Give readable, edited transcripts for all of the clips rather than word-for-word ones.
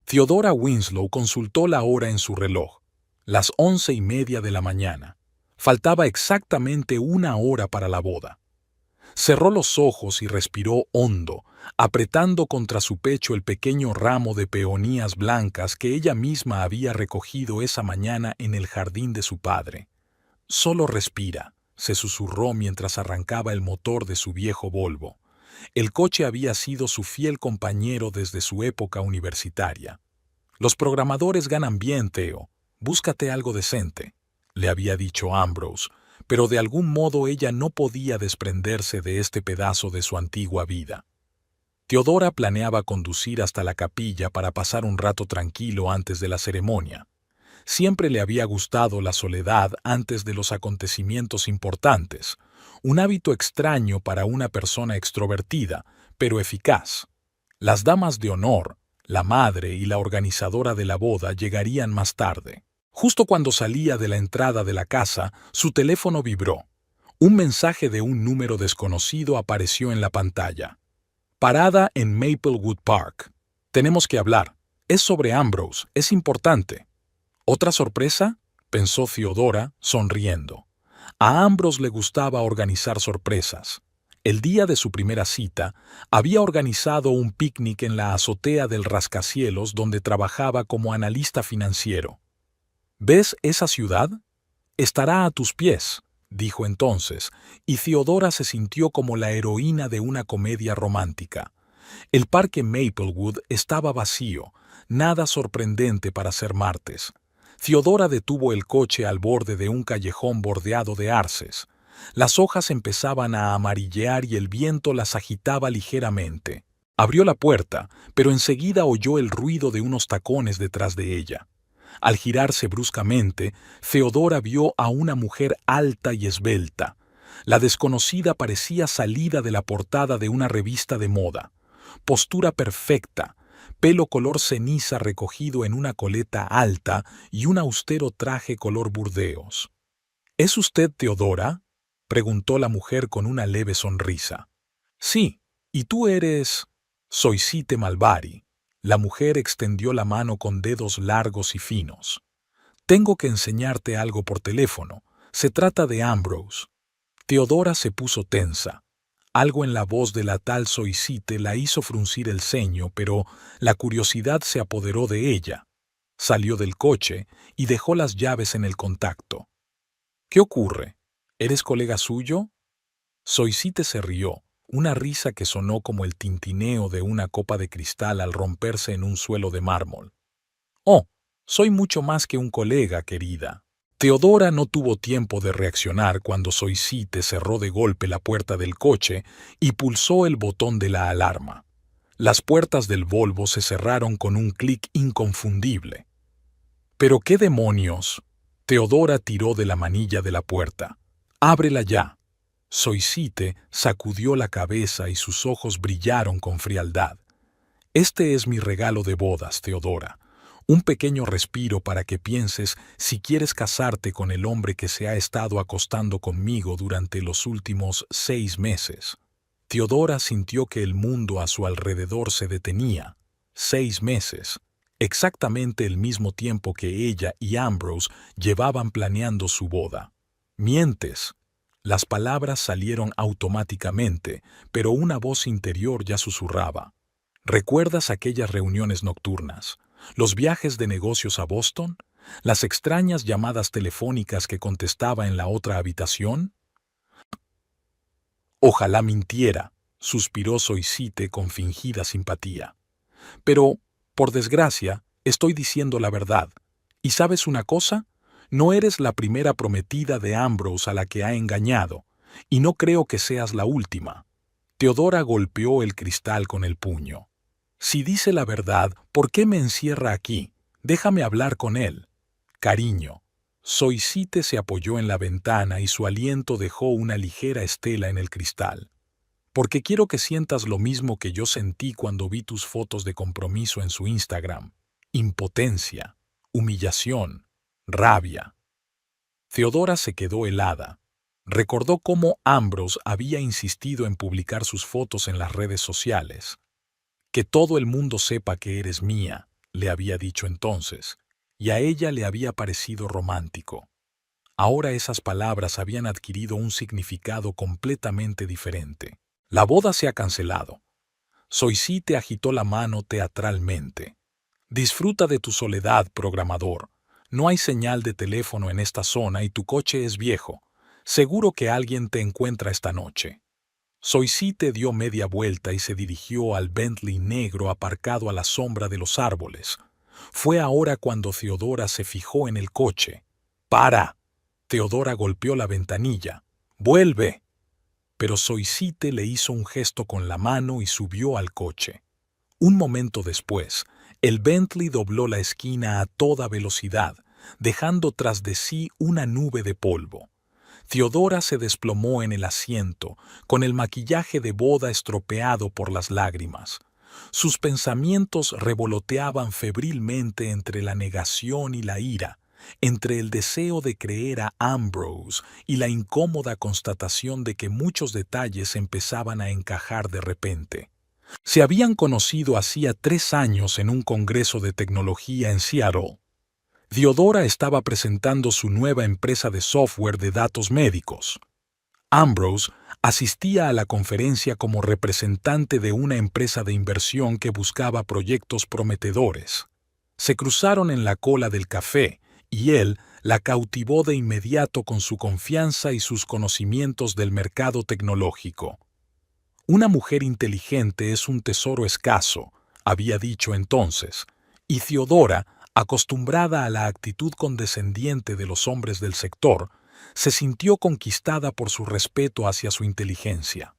Theodora Winslow consultó la hora en su reloj. Las 11:30 de la mañana. Faltaba exactamente una hora para la boda. Cerró los ojos y respiró hondo, apretando contra su pecho el pequeño ramo de peonías blancas que ella misma había recogido esa mañana en el jardín de su padre. «Solo respira», se susurró mientras arrancaba el motor de su viejo Volvo. El coche había sido su fiel compañero desde su época universitaria. «Los programadores ganan bien, Theo. Búscate algo decente», le había dicho Ambrose, pero de algún modo ella no podía desprenderse de este pedazo de su antigua vida. Theodora planeaba conducir hasta la capilla para pasar un rato tranquilo antes de la ceremonia. Siempre le había gustado la soledad antes de los acontecimientos importantes, un hábito extraño para una persona extrovertida, pero eficaz. Las damas de honor, la madre y la organizadora de la boda llegarían más tarde. Justo cuando salía de la entrada de la casa, su teléfono vibró. Un mensaje de un número desconocido apareció en la pantalla. «Parada en Maplewood Park. Tenemos que hablar. Es sobre Ambrose. Es importante». «¿Otra sorpresa?», pensó Theodora, sonriendo. A Ambrose le gustaba organizar sorpresas. El día de su primera cita, había organizado un picnic en la azotea del rascacielos donde trabajaba como analista financiero. «¿Ves esa ciudad? Estará a tus pies», dijo entonces, y Theodora se sintió como la heroína de una comedia romántica. El parque Maplewood estaba vacío, nada sorprendente para ser martes. Theodora detuvo el coche al borde de un callejón bordeado de arces. Las hojas empezaban a amarillear y el viento las agitaba ligeramente. Abrió la puerta, pero enseguida oyó el ruido de unos tacones detrás de ella. Al girarse bruscamente, Theodora vio a una mujer alta y esbelta. La desconocida parecía salida de la portada de una revista de moda. Postura perfecta, pelo color ceniza recogido en una coleta alta y un austero traje color burdeos. «¿Es usted Theodora?», preguntó la mujer con una leve sonrisa. «Sí, ¿y tú eres...?» «Soy Site Malvari». La mujer extendió la mano con dedos largos y finos. «Tengo que enseñarte algo por teléfono. Se trata de Ambrose». Theodora se puso tensa. Algo en la voz de la tal Soisite la hizo fruncir el ceño, pero la curiosidad se apoderó de ella. Salió del coche y dejó las llaves en el contacto. «¿Qué ocurre? ¿Eres colega suyo?». Soisite se rió, una risa que sonó como el tintineo de una copa de cristal al romperse en un suelo de mármol. «Oh, soy mucho más que un colega, querida». Theodora no tuvo tiempo de reaccionar cuando Soisite cerró de golpe la puerta del coche y pulsó el botón de la alarma. Las puertas del Volvo se cerraron con un clic inconfundible. «¿Pero qué demonios?». Theodora tiró de la manilla de la puerta. «Ábrela ya». Soisite sacudió la cabeza y sus ojos brillaron con frialdad. «Este es mi regalo de bodas, Theodora. Un pequeño respiro para que pienses si quieres casarte con el hombre que se ha estado acostando conmigo durante los últimos 6 meses». Theodora sintió que el mundo a su alrededor se detenía. 6 meses. Exactamente el mismo tiempo que ella y Ambrose llevaban planeando su boda. «Mientes». Las palabras salieron automáticamente, pero una voz interior ya susurraba. «¿Recuerdas aquellas reuniones nocturnas? ¿Los viajes de negocios a Boston? ¿Las extrañas llamadas telefónicas que contestaba en la otra habitación?». «Ojalá mintiera», suspiró Soisite con fingida simpatía. «Pero, por desgracia, estoy diciendo la verdad. ¿Y sabes una cosa? No eres la primera prometida de Ambrose a la que ha engañado, y no creo que seas la última». Theodora golpeó el cristal con el puño. «Si dice la verdad, ¿por qué me encierra aquí? Déjame hablar con él». «Cariño». Soisite se apoyó en la ventana y su aliento dejó una ligera estela en el cristal. «Porque quiero que sientas lo mismo que yo sentí cuando vi tus fotos de compromiso en su Instagram. Impotencia, humillación, rabia». Theodora se quedó helada. Recordó cómo Ambrose había insistido en publicar sus fotos en las redes sociales. «Que todo el mundo sepa que eres mía», le había dicho entonces, y a ella le había parecido romántico. Ahora esas palabras habían adquirido un significado completamente diferente. La boda se ha cancelado. Soisite agitó la mano teatralmente. Disfruta de tu soledad, programador. No hay señal de teléfono en esta zona y tu coche es viejo. Seguro que alguien te encuentra esta noche. Soisite dio media vuelta y se dirigió al Bentley negro aparcado a la sombra de los árboles. Fue ahora cuando Theodora se fijó en el coche. ¡Para! Theodora golpeó la ventanilla. ¡Vuelve! Pero Soisite le hizo un gesto con la mano y subió al coche. Un momento después, el Bentley dobló la esquina a toda velocidad, dejando tras de sí una nube de polvo. Theodora se desplomó en el asiento, con el maquillaje de boda estropeado por las lágrimas. Sus pensamientos revoloteaban febrilmente entre la negación y la ira, entre el deseo de creer a Ambrose y la incómoda constatación de que muchos detalles empezaban a encajar de repente. Se habían conocido hacía 3 años en un congreso de tecnología en Seattle. Theodora estaba presentando su nueva empresa de software de datos médicos. Ambrose asistía a la conferencia como representante de una empresa de inversión que buscaba proyectos prometedores. Se cruzaron en la cola del café y él la cautivó de inmediato con su confianza y sus conocimientos del mercado tecnológico. Una mujer inteligente es un tesoro escaso, había dicho entonces, y Theodora, acostumbrada a la actitud condescendiente de los hombres del sector, se sintió conquistada por su respeto hacia su inteligencia.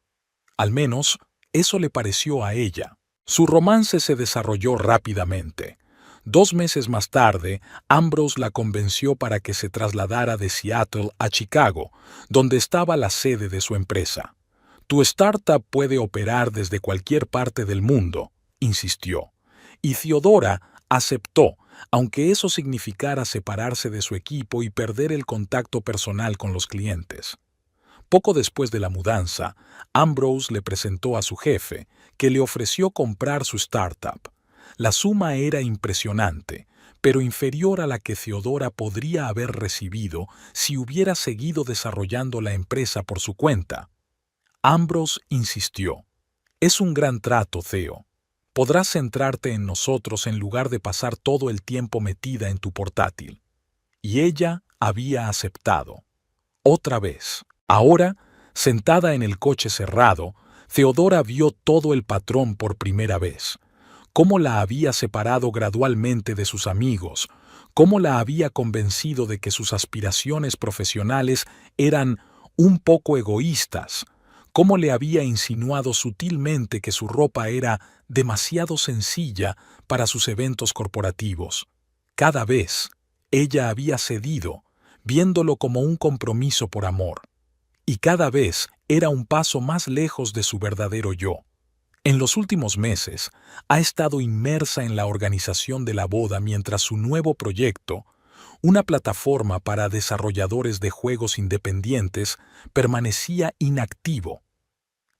Al menos, eso le pareció a ella. Su romance se desarrolló rápidamente. 2 meses más tarde, Ambrose la convenció para que se trasladara de Seattle a Chicago, donde estaba la sede de su empresa. Tu startup puede operar desde cualquier parte del mundo, insistió. Y Theodora aceptó, aunque eso significara separarse de su equipo y perder el contacto personal con los clientes. Poco después de la mudanza, Ambrose le presentó a su jefe, que le ofreció comprar su startup. La suma era impresionante, pero inferior a la que Theodora podría haber recibido si hubiera seguido desarrollando la empresa por su cuenta. Ambrose insistió. Es un gran trato, Theo. Podrás centrarte en nosotros en lugar de pasar todo el tiempo metida en tu portátil. Y ella había aceptado. Otra vez. Ahora, sentada en el coche cerrado, Theodora vio todo el patrón por primera vez. Cómo la había separado gradualmente de sus amigos, cómo la había convencido de que sus aspiraciones profesionales eran un poco egoístas, cómo le había insinuado sutilmente que su ropa era demasiado sencilla para sus eventos corporativos. Cada vez, ella había cedido, viéndolo como un compromiso por amor. Y cada vez era un paso más lejos de su verdadero yo. En los últimos meses, ha estado inmersa en la organización de la boda mientras su nuevo proyecto, una plataforma para desarrolladores de juegos independientes, permanecía inactivo.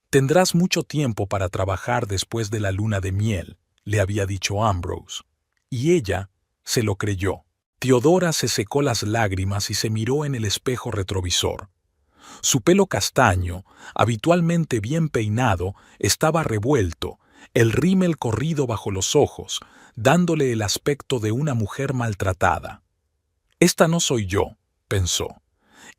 Tendrás mucho tiempo para trabajar después de la luna de miel, le había dicho Ambrose. Y ella se lo creyó. Theodora se secó las lágrimas y se miró en el espejo retrovisor. Su pelo castaño, habitualmente bien peinado, estaba revuelto, el rímel corrido bajo los ojos, dándole el aspecto de una mujer maltratada. Esta no soy yo, pensó.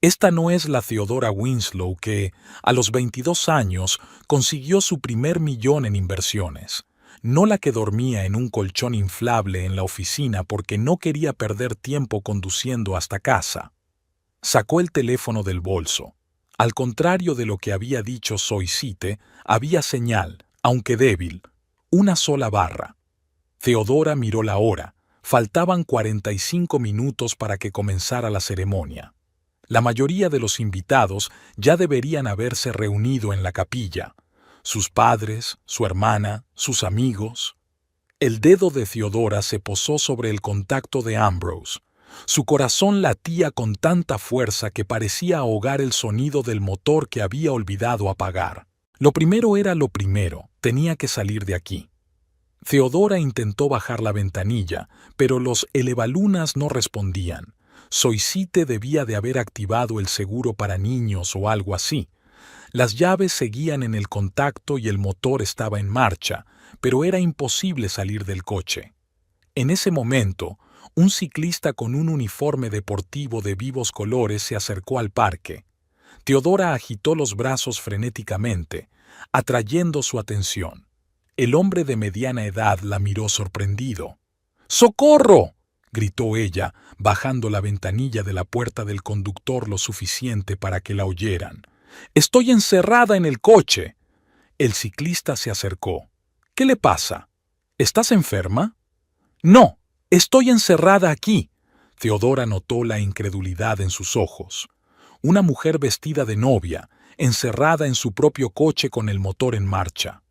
Esta no es la Theodora Winslow que, a los 22 años, consiguió su primer millón en inversiones. No la que dormía en un colchón inflable en la oficina porque no quería perder tiempo conduciendo hasta casa. Sacó el teléfono del bolso. Al contrario de lo que había dicho Soisite, había señal, aunque débil, una sola barra. Theodora miró la hora. Faltaban 45 minutos para que comenzara la ceremonia. La mayoría de los invitados ya deberían haberse reunido en la capilla. Sus padres, su hermana, sus amigos. El dedo de Theodora se posó sobre el contacto de Ambrose. Su corazón latía con tanta fuerza que parecía ahogar el sonido del motor que había olvidado apagar. Lo primero era lo primero, tenía que salir de aquí. Theodora intentó bajar la ventanilla, pero los elevalunas no respondían. Soisite debía de haber activado el seguro para niños o algo así. Las llaves seguían en el contacto y el motor estaba en marcha, pero era imposible salir del coche. En ese momento, un ciclista con un uniforme deportivo de vivos colores se acercó al parque. Theodora agitó los brazos frenéticamente, atrayendo su atención. El hombre de mediana edad la miró sorprendido. ¡Socorro!, gritó ella, bajando la ventanilla de la puerta del conductor lo suficiente para que la oyeran. «¡Estoy encerrada en el coche!». El ciclista se acercó. «¿Qué le pasa? ¿Estás enferma?». «No, estoy encerrada aquí». Theodora notó la incredulidad en sus ojos. Una mujer vestida de novia, encerrada en su propio coche con el motor en marcha.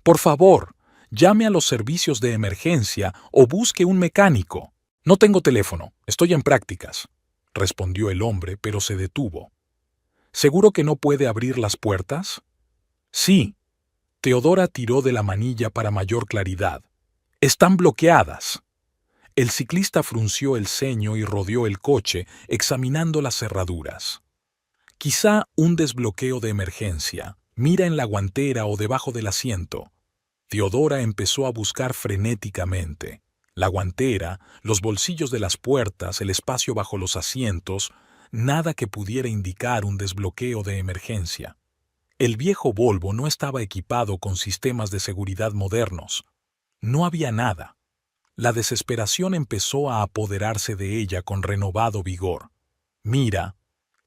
«Por favor, llame a los servicios de emergencia o busque un mecánico». «No tengo teléfono, estoy en prácticas», respondió el hombre, pero se detuvo. «¿Seguro que no puede abrir las puertas?». «Sí». Theodora tiró de la manilla para mayor claridad. «Están bloqueadas». El ciclista frunció el ceño y rodeó el coche, examinando las cerraduras. «Quizá un desbloqueo de emergencia. Mira en la guantera o debajo del asiento». Theodora empezó a buscar frenéticamente. La guantera, los bolsillos de las puertas, el espacio bajo los asientos, nada que pudiera indicar un desbloqueo de emergencia. El viejo Volvo no estaba equipado con sistemas de seguridad modernos. No había nada. La desesperación empezó a apoderarse de ella con renovado vigor. «Mira»,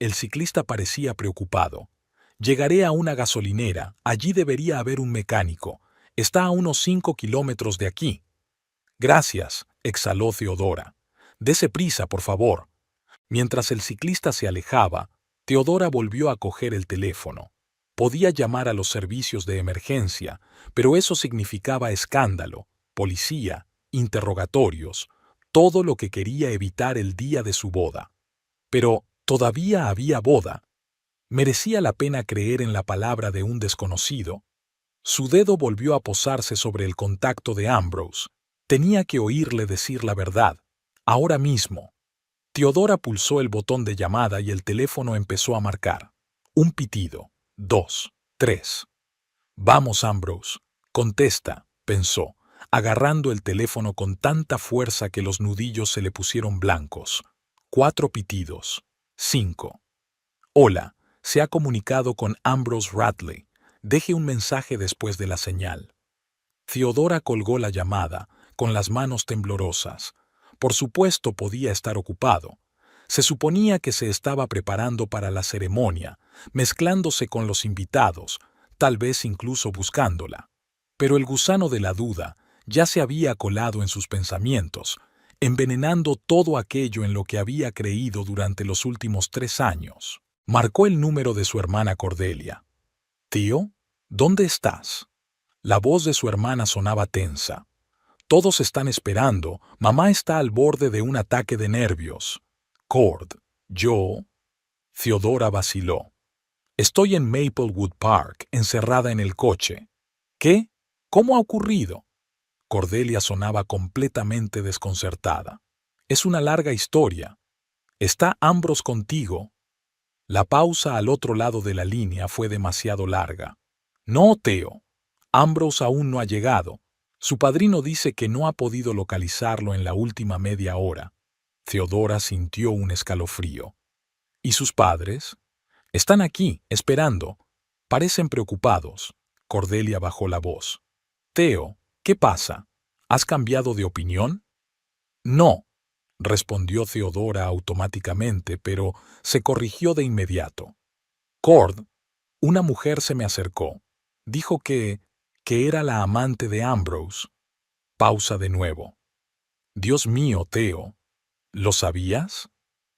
el ciclista parecía preocupado. «Llegaré a una gasolinera, allí debería haber un mecánico. Está a unos 5 kilómetros de aquí». «Gracias», exhaló Theodora. «Dese prisa, por favor». Mientras el ciclista se alejaba, Theodora volvió a coger el teléfono. Podía llamar a los servicios de emergencia, pero eso significaba escándalo, policía, interrogatorios, todo lo que quería evitar el día de su boda. Pero todavía había boda. Merecía la pena creer en la palabra de un desconocido. Su dedo volvió a posarse sobre el contacto de Ambrose. Tenía que oírle decir la verdad, ahora mismo. Theodora pulsó el botón de llamada y el teléfono empezó a marcar. Un pitido. 2, 3. «Vamos, Ambrose, contesta», pensó, agarrando el teléfono con tanta fuerza que los nudillos se le pusieron blancos. 4 pitidos. 5. «Hola, se ha comunicado con Ambrose Radley. Deje un mensaje después de la señal». Theodora colgó la llamada, con las manos temblorosas. Por supuesto podía estar ocupado. Se suponía que se estaba preparando para la ceremonia, mezclándose con los invitados, tal vez incluso buscándola. Pero el gusano de la duda ya se había colado en sus pensamientos, envenenando todo aquello en lo que había creído durante los últimos 3 años. Marcó el número de su hermana Cordelia. «Tío, ¿dónde estás?». La voz de su hermana sonaba tensa. «Todos están esperando. Mamá está al borde de un ataque de nervios». «Cord, yo...». Theodora vaciló. «Estoy en Maplewood Park, encerrada en el coche». «¿Qué? ¿Cómo ha ocurrido?». Cordelia sonaba completamente desconcertada. «Es una larga historia. ¿Está Ambrose contigo?». La pausa al otro lado de la línea fue demasiado larga. «No, Theo. Ambrose aún no ha llegado. Su padrino dice que no ha podido localizarlo en la última media hora». Theodora sintió un escalofrío. «¿Y sus padres?». «Están aquí, esperando. Parecen preocupados». Cordelia bajó la voz. «Theo, ¿qué pasa? ¿Has cambiado de opinión?». «No», respondió Theodora automáticamente, pero se corrigió de inmediato. «Cord, una mujer se me acercó. Dijo que era la amante de Ambrose». Pausa de nuevo. «Dios mío, Theo. ¿Lo sabías?».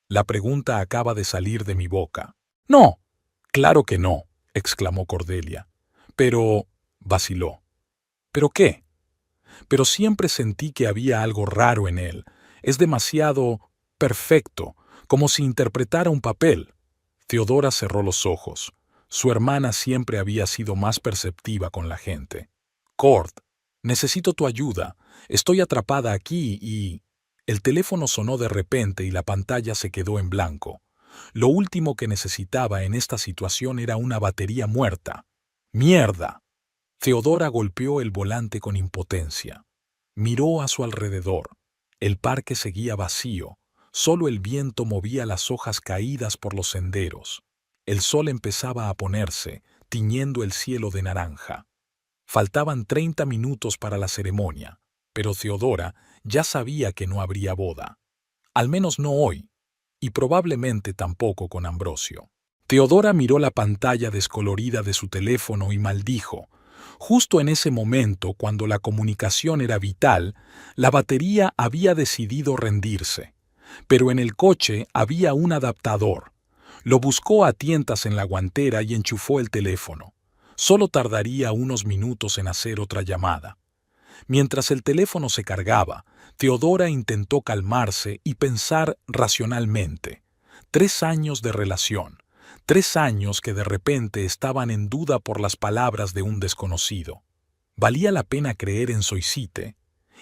La pregunta acaba de salir de mi boca. «No, claro que no», exclamó Cordelia. «Pero...». vaciló. «¿Pero qué?». «Pero siempre sentí que había algo raro en él. Es demasiado perfecto, como si interpretara un papel». Theodora cerró los ojos. Su hermana siempre había sido más perceptiva con la gente. «Cord, Necesito tu ayuda. Estoy atrapada aquí y... El teléfono sonó de repente y la pantalla se quedó en blanco. Lo último que necesitaba en esta situación era una batería muerta. ¡Mierda! Teodora golpeó el volante con impotencia. Miró a su alrededor. El parque seguía vacío. Solo el viento movía las hojas caídas por los senderos. El sol empezaba a ponerse, tiñendo el cielo de naranja. Faltaban 30 minutos para la ceremonia, pero Teodora ya sabía que no habría boda. Al menos no hoy, y probablemente tampoco con Ambrosio. Teodora miró la pantalla descolorida de su teléfono y maldijo. Justo en ese momento, cuando la comunicación era vital, la batería había decidido rendirse. Pero en el coche había un adaptador. Lo buscó a tientas en la guantera y enchufó el teléfono. Solo tardaría unos minutos en hacer otra llamada. Mientras el teléfono se cargaba, Teodora intentó calmarse y pensar racionalmente. 3 años de relación, 3 años que de repente estaban en duda por las palabras de un desconocido. ¿Valía la pena creer en Soisite?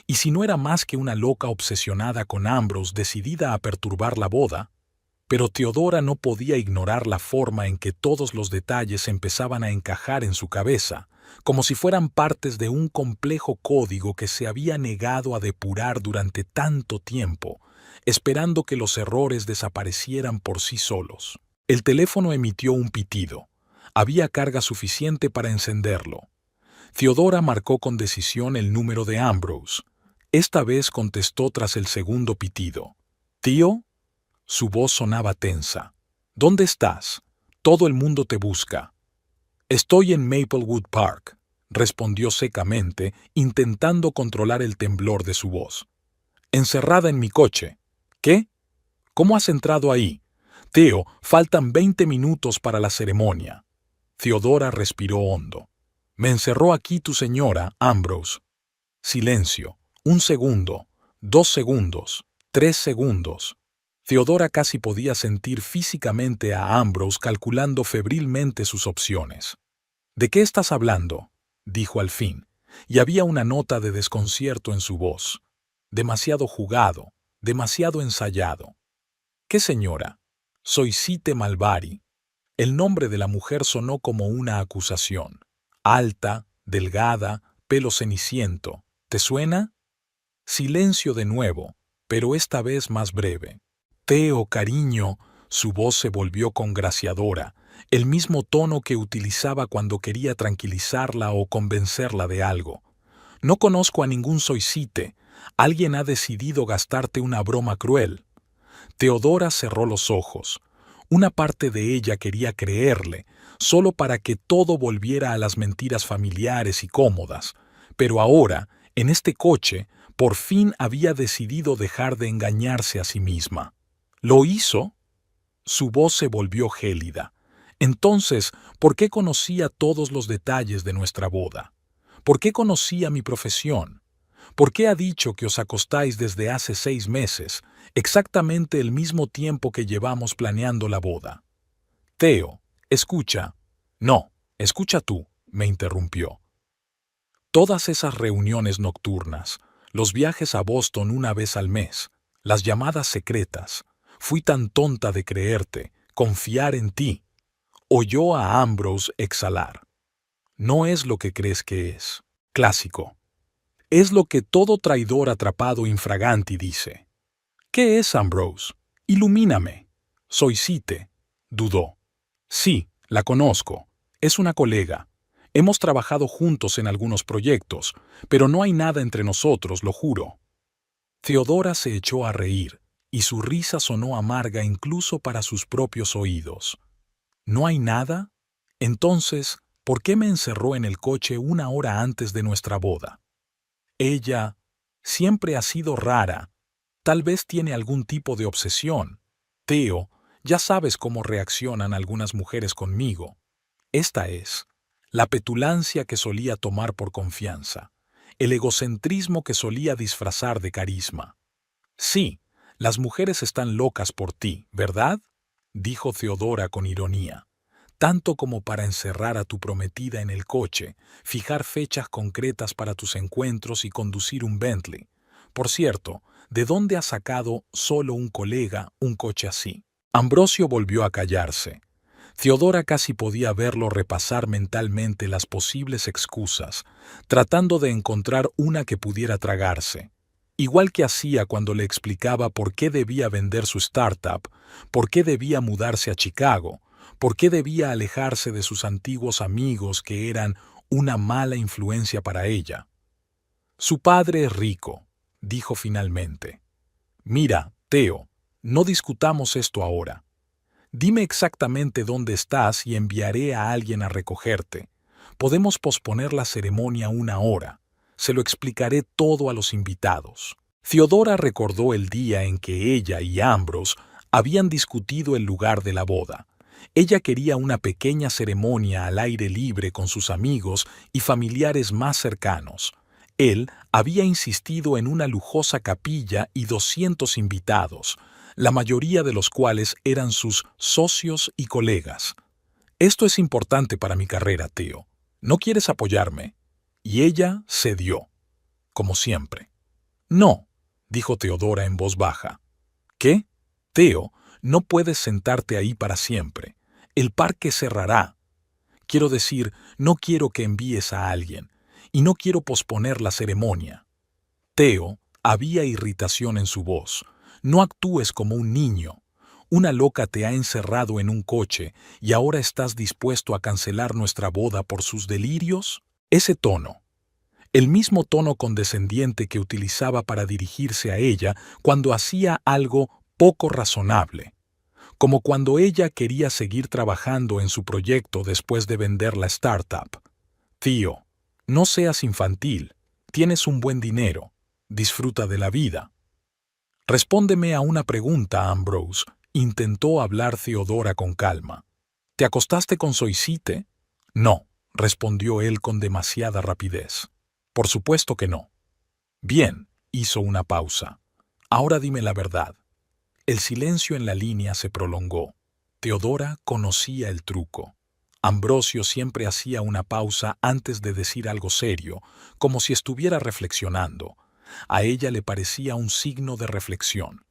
¿Y si no era más que una loca obsesionada con Ambrose decidida a perturbar la boda? Pero Teodora no podía ignorar la forma en que todos los detalles empezaban a encajar en su cabeza, como si fueran partes de un complejo código que se había negado a depurar durante tanto tiempo, esperando que los errores desaparecieran por sí solos. El teléfono emitió un pitido. Había carga suficiente para encenderlo. Teodora marcó con decisión el número de Ambrose. Esta vez contestó tras el segundo pitido. «¿Tío?» Su voz sonaba tensa. «¿Dónde estás? Todo el mundo te busca». «Estoy en Maplewood Park», respondió secamente, intentando controlar el temblor de su voz. «Encerrada en mi coche». «¿Qué? ¿Cómo has entrado ahí?» «Theo, faltan 20 minutos para la ceremonia». Teodora respiró hondo. «Me encerró aquí tu señora, Ambrose». Silencio. 1 segundo, 2 segundos, 3 segundos. Teodora casi podía sentir físicamente a Ambrose calculando febrilmente sus opciones. «¿De qué estás hablando?», dijo al fin, y había una nota de desconcierto en su voz. Demasiado jugado, demasiado ensayado. «¿Qué señora?» «Soisite Malvari». El nombre de la mujer sonó como una acusación. Alta, delgada, pelo ceniciento. ¿Te suena? Silencio de nuevo, pero esta vez más breve. «Theo, cariño», su voz se volvió congraciadora, el mismo tono que utilizaba cuando quería tranquilizarla o convencerla de algo. «No conozco a ningún Soisite. Alguien ha decidido gastarte una broma cruel». Teodora cerró los ojos. Una parte de ella quería creerle, solo para que todo volviera a las mentiras familiares y cómodas. Pero ahora, en este coche, por fin había decidido dejar de engañarse a sí misma. ¿Lo hizo? Su voz se volvió gélida. Entonces, ¿por qué conocía todos los detalles de nuestra boda? ¿Por qué conocía mi profesión? ¿Por qué ha dicho que os acostáis desde hace 6 meses, exactamente el mismo tiempo que llevamos planeando la boda? Theo, escucha. No, escucha tú, me interrumpió. Todas esas reuniones nocturnas, los viajes a Boston una vez al mes, las llamadas secretas. Fui tan tonta de creerte, confiar en ti. Oyó a Ambrose exhalar. No es lo que crees que es. Clásico. Es lo que todo traidor atrapado infraganti dice. ¿Qué es, Ambrose? Ilumíname. Soisite. Dudó. Sí, la conozco. Es una colega. Hemos trabajado juntos en algunos proyectos, pero no hay nada entre nosotros, lo juro. Teodora se echó a reír, y su risa sonó amarga incluso para sus propios oídos. ¿No hay nada? Entonces, ¿por qué me encerró en el coche 1 hora antes de nuestra boda? Ella siempre ha sido rara. Tal vez tiene algún tipo de obsesión. Theo, ya sabes cómo reaccionan algunas mujeres conmigo. Esta es la petulancia que solía tomar por confianza, el egocentrismo que solía disfrazar de carisma. Sí, las mujeres están locas por ti, ¿verdad?, dijo Teodora con ironía. tanto como para encerrar a tu prometida en el coche, fijar fechas concretas para tus encuentros y conducir un Bentley. Por cierto, ¿de dónde ha sacado solo un colega un coche así? Ambrosio volvió a callarse. Teodora casi podía verlo repasar mentalmente las posibles excusas, tratando de encontrar una que pudiera tragarse. Igual que hacía cuando le explicaba por qué debía vender su startup, por qué debía mudarse a Chicago, por qué debía alejarse de sus antiguos amigos que eran una mala influencia para ella. Su padre es rico, dijo finalmente. Mira, Teo, no discutamos esto ahora. Dime exactamente dónde estás y enviaré a alguien a recogerte. Podemos posponer la ceremonia una hora. Se lo explicaré todo a los invitados. Teodora recordó el día en que ella y Ambrose habían discutido el lugar de la boda. Ella quería una pequeña ceremonia al aire libre con sus amigos y familiares más cercanos. Él había insistido en una lujosa capilla y 200 invitados, la mayoría de los cuales eran sus socios y colegas. Esto es importante para mi carrera, Teo. ¿No quieres apoyarme? Y ella cedió, como siempre. No, dijo Teodora en voz baja. ¿Qué? Teo, no puedes sentarte ahí para siempre. El parque cerrará. Quiero decir, no quiero que envíes a alguien, y no quiero posponer la ceremonia. Teo, había irritación en su voz. No actúes como un niño. Una loca te ha encerrado en un coche y ahora estás dispuesto a cancelar nuestra boda por sus delirios. Ese tono, el mismo tono condescendiente que utilizaba para dirigirse a ella cuando hacía algo poco razonable, como cuando ella quería seguir trabajando en su proyecto después de vender la startup. Tío, no seas infantil, tienes un buen dinero, disfruta de la vida. Respóndeme a una pregunta, Ambrose, intentó hablar Teodora con calma. ¿Te acostaste con Soisite? No, respondió él con demasiada rapidez. Por supuesto que no. Bien, hizo una pausa. Ahora dime la verdad. El silencio en la línea se prolongó. Teodora conocía el truco. Ambrosio siempre hacía una pausa antes de decir algo serio, como si estuviera reflexionando. A ella le parecía un signo de reflexión.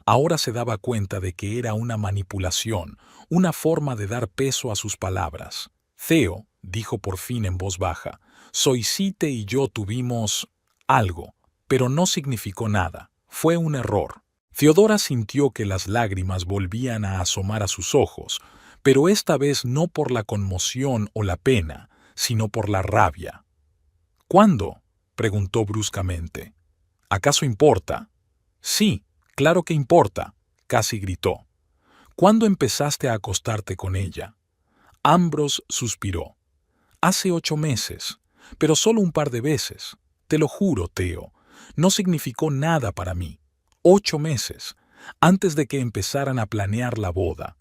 Ahora se daba cuenta de que era una manipulación, una forma de dar peso a sus palabras. Theo, dijo por fin en voz baja, Soisite y yo tuvimos algo, pero no significó nada. Fue un error. Teodora sintió que las lágrimas volvían a asomar a sus ojos, pero esta vez no por la conmoción o la pena, sino por la rabia. ¿Cuándo? Preguntó bruscamente. ¿Acaso importa? Sí, claro que importa, casi gritó. ¿Cuándo empezaste a acostarte con ella? Ambrose suspiró. Hace 8 meses, pero solo un par de veces. Te lo juro, Teo, no significó nada para mí. 8 meses, antes de que empezaran a planear la boda.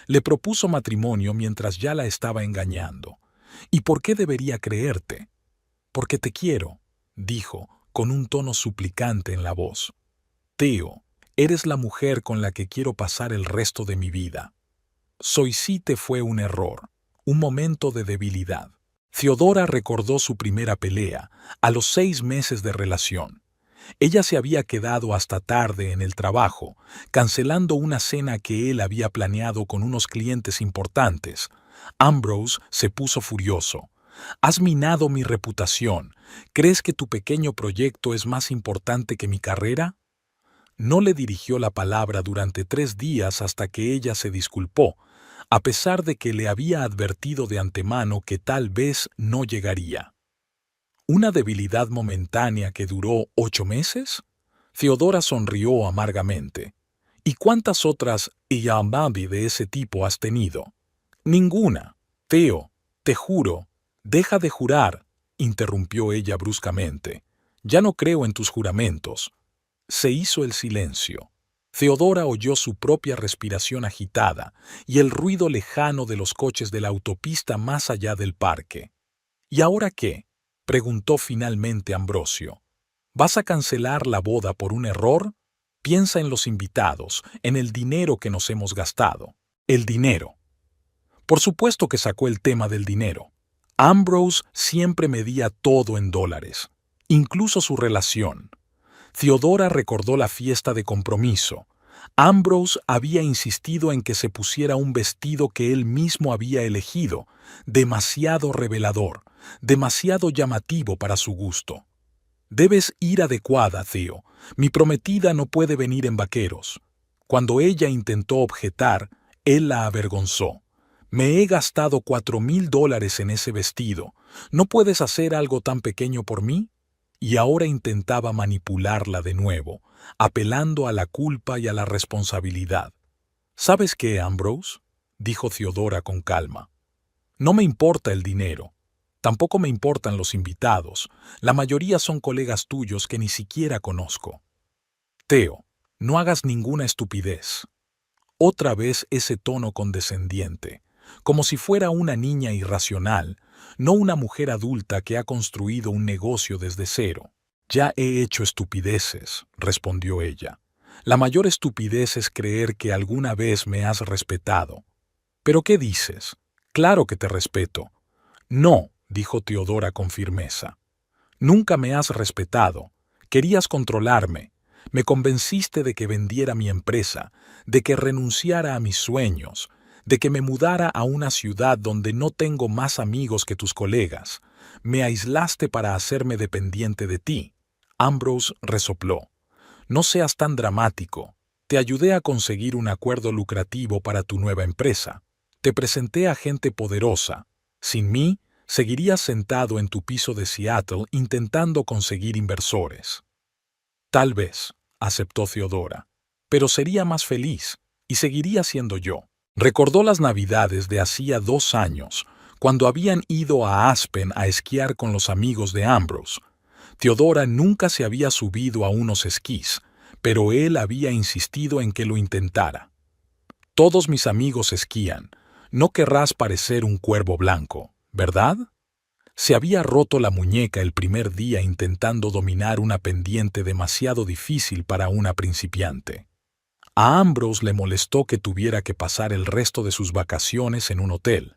Le propuso matrimonio mientras ya la estaba engañando. ¿Y por qué debería creerte? Porque te quiero, dijo, con un tono suplicante en la voz. Teo, eres la mujer con la que quiero pasar el resto de mi vida. Soisite fue un error, un momento de debilidad. Teodora recordó su primera pelea, a los 6 meses de relación. Ella se había quedado hasta tarde en el trabajo, cancelando una cena que él había planeado con unos clientes importantes. Ambrose se puso furioso. «Has minado mi reputación. ¿Crees que tu pequeño proyecto es más importante que mi carrera?» No le dirigió la palabra durante 3 días hasta que ella se disculpó, a pesar de que le había advertido de antemano que tal vez no llegaría. ¿Una debilidad momentánea que duró 8 meses? Teodora sonrió amargamente. ¿Y cuántas otras Iambabi de ese tipo has tenido? Ninguna. Teo, te juro. Deja de jurar, interrumpió ella bruscamente. Ya no creo en tus juramentos. Se hizo el silencio. Teodora oyó su propia respiración agitada y el ruido lejano de los coches de la autopista más allá del parque. ¿Y ahora qué?, preguntó finalmente Ambrosio. ¿Vas a cancelar la boda por un error? Piensa en los invitados, en el dinero que nos hemos gastado. El dinero. Por supuesto que sacó el tema del dinero. Ambrose siempre medía todo en dólares, incluso su relación. Theodora recordó la fiesta de compromiso. Ambrose había insistido en que se pusiera un vestido que él mismo había elegido, demasiado revelador, demasiado llamativo para su gusto. Debes ir adecuada, Theo. Mi prometida no puede venir en vaqueros. Cuando ella intentó objetar, él la avergonzó. Me he gastado $4,000 en ese vestido. ¿No puedes hacer algo tan pequeño por mí? Y ahora intentaba manipularla de nuevo, apelando a la culpa y a la responsabilidad. ¿Sabes qué, Ambrose?, dijo Theodora con calma. No me importa el dinero. Tampoco me importan los invitados. La mayoría son colegas tuyos que ni siquiera conozco. Theo, no hagas ninguna estupidez. Otra vez ese tono condescendiente, como si fuera una niña irracional, no una mujer adulta que ha construido un negocio desde cero. Ya he hecho estupideces, respondió ella. La mayor estupidez es creer que alguna vez me has respetado. ¿Pero qué dices? Claro que te respeto. No, dijo Theodora con firmeza. Nunca me has respetado. Querías controlarme. Me convenciste de que vendiera mi empresa, de que renunciara a mis sueños, de que me mudara a una ciudad donde no tengo más amigos que tus colegas. Me aislaste para hacerme dependiente de ti. Ambrose resopló. No seas tan dramático. Te ayudé a conseguir un acuerdo lucrativo para tu nueva empresa. Te presenté a gente poderosa. Sin mí, seguirías sentado en tu piso de Seattle intentando conseguir inversores. Tal vez, aceptó Theodora, pero sería más feliz, y seguiría siendo yo. Recordó las navidades de hacía 2 años, cuando habían ido a Aspen a esquiar con los amigos de Ambrose. Theodora nunca se había subido a unos esquís, pero él había insistido en que lo intentara. Todos mis amigos esquían. No querrás parecer un cuervo blanco, ¿verdad? Se había roto la muñeca el primer día intentando dominar una pendiente demasiado difícil para una principiante. A Ambrose le molestó que tuviera que pasar el resto de sus vacaciones en un hotel.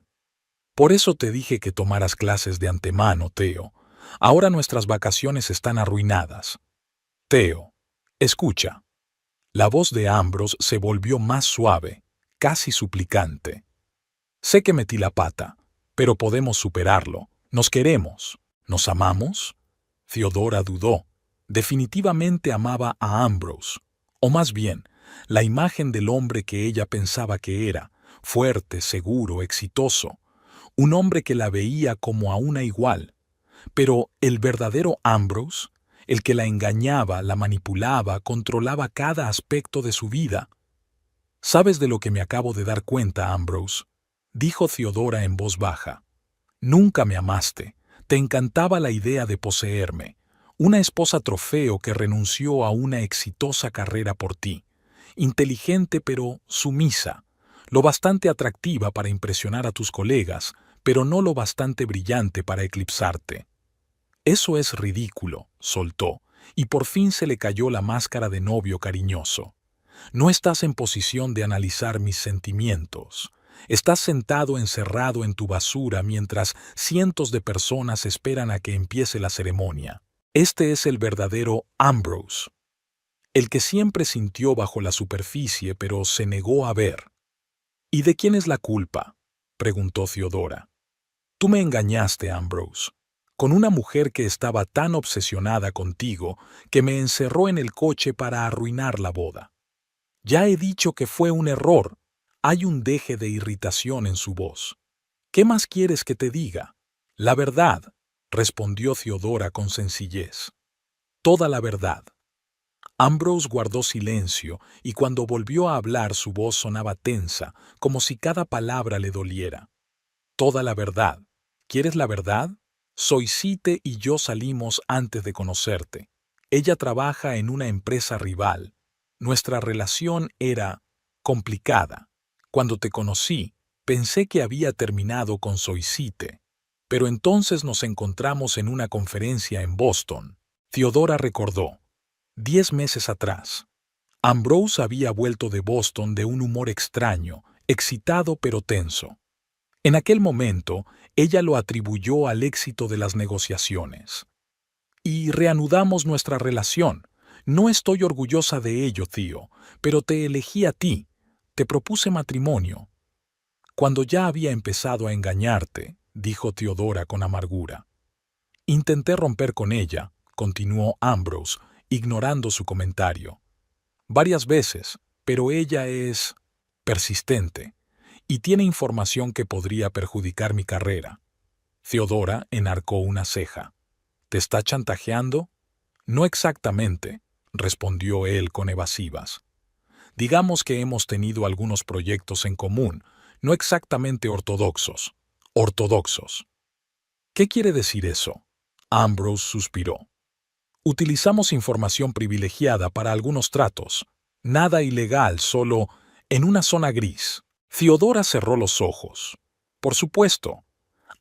Por eso te dije que tomaras clases de antemano, Theo. Ahora nuestras vacaciones están arruinadas. Theo, escucha. La voz de Ambrose se volvió más suave, casi suplicante. Sé que metí la pata, pero podemos superarlo. Nos queremos. ¿Nos amamos? Theodora dudó. Definitivamente amaba a Ambrose. O más bien, la imagen del hombre que ella pensaba que era, fuerte, seguro, exitoso. Un hombre que la veía como a una igual. Pero el verdadero Ambrose, el que la engañaba, la manipulaba, controlaba cada aspecto de su vida. ¿Sabes de lo que me acabo de dar cuenta, Ambrose?, dijo Theodora en voz baja. Nunca me amaste. Te encantaba la idea de poseerme. Una esposa trofeo que renunció a una exitosa carrera por ti. Inteligente pero sumisa. Lo bastante atractiva para impresionar a tus colegas, pero no lo bastante brillante para eclipsarte. Eso es ridículo, soltó, y por fin se le cayó la máscara de novio cariñoso. No estás en posición de analizar mis sentimientos. Estás sentado encerrado en tu basura mientras cientos de personas esperan a que empiece la ceremonia. Este es el verdadero Ambrose, el que siempre sintió bajo la superficie pero se negó a ver. ¿Y de quién es la culpa?, preguntó Theodora. Tú me engañaste, Ambrose, con una mujer que estaba tan obsesionada contigo que me encerró en el coche para arruinar la boda. Ya he dicho que fue un error. Hay un deje de irritación en su voz. ¿Qué más quieres que te diga? La verdad, respondió Theodora con sencillez. Toda la verdad. Ambrose guardó silencio y cuando volvió a hablar su voz sonaba tensa, como si cada palabra le doliera. Toda la verdad. ¿Quieres la verdad? Soisite y yo salimos antes de conocerte. Ella trabaja en una empresa rival. Nuestra relación era complicada. Cuando te conocí, pensé que había terminado con Soisite. Pero entonces nos encontramos en una conferencia en Boston. Theodora recordó. 10 meses atrás. Ambrose había vuelto de Boston de un humor extraño, excitado pero tenso. En aquel momento, ella lo atribuyó al éxito de las negociaciones. Y reanudamos nuestra relación. No estoy orgullosa de ello, tío, pero te elegí a ti. Te propuse matrimonio. Cuando ya había empezado a engañarte, dijo Teodora con amargura. Intenté romper con ella, continuó Ambrose, ignorando su comentario. Varias veces, pero ella es persistente y tiene información que podría perjudicar mi carrera. Teodora enarcó una ceja. ¿Te está chantajeando? No exactamente, respondió él con evasivas. Digamos que hemos tenido algunos proyectos en común, no exactamente ortodoxos. Ortodoxos. ¿Qué quiere decir eso? Ambrose suspiró. Utilizamos información privilegiada para algunos tratos. Nada ilegal, solo en una zona gris. Teodora cerró los ojos. Por supuesto.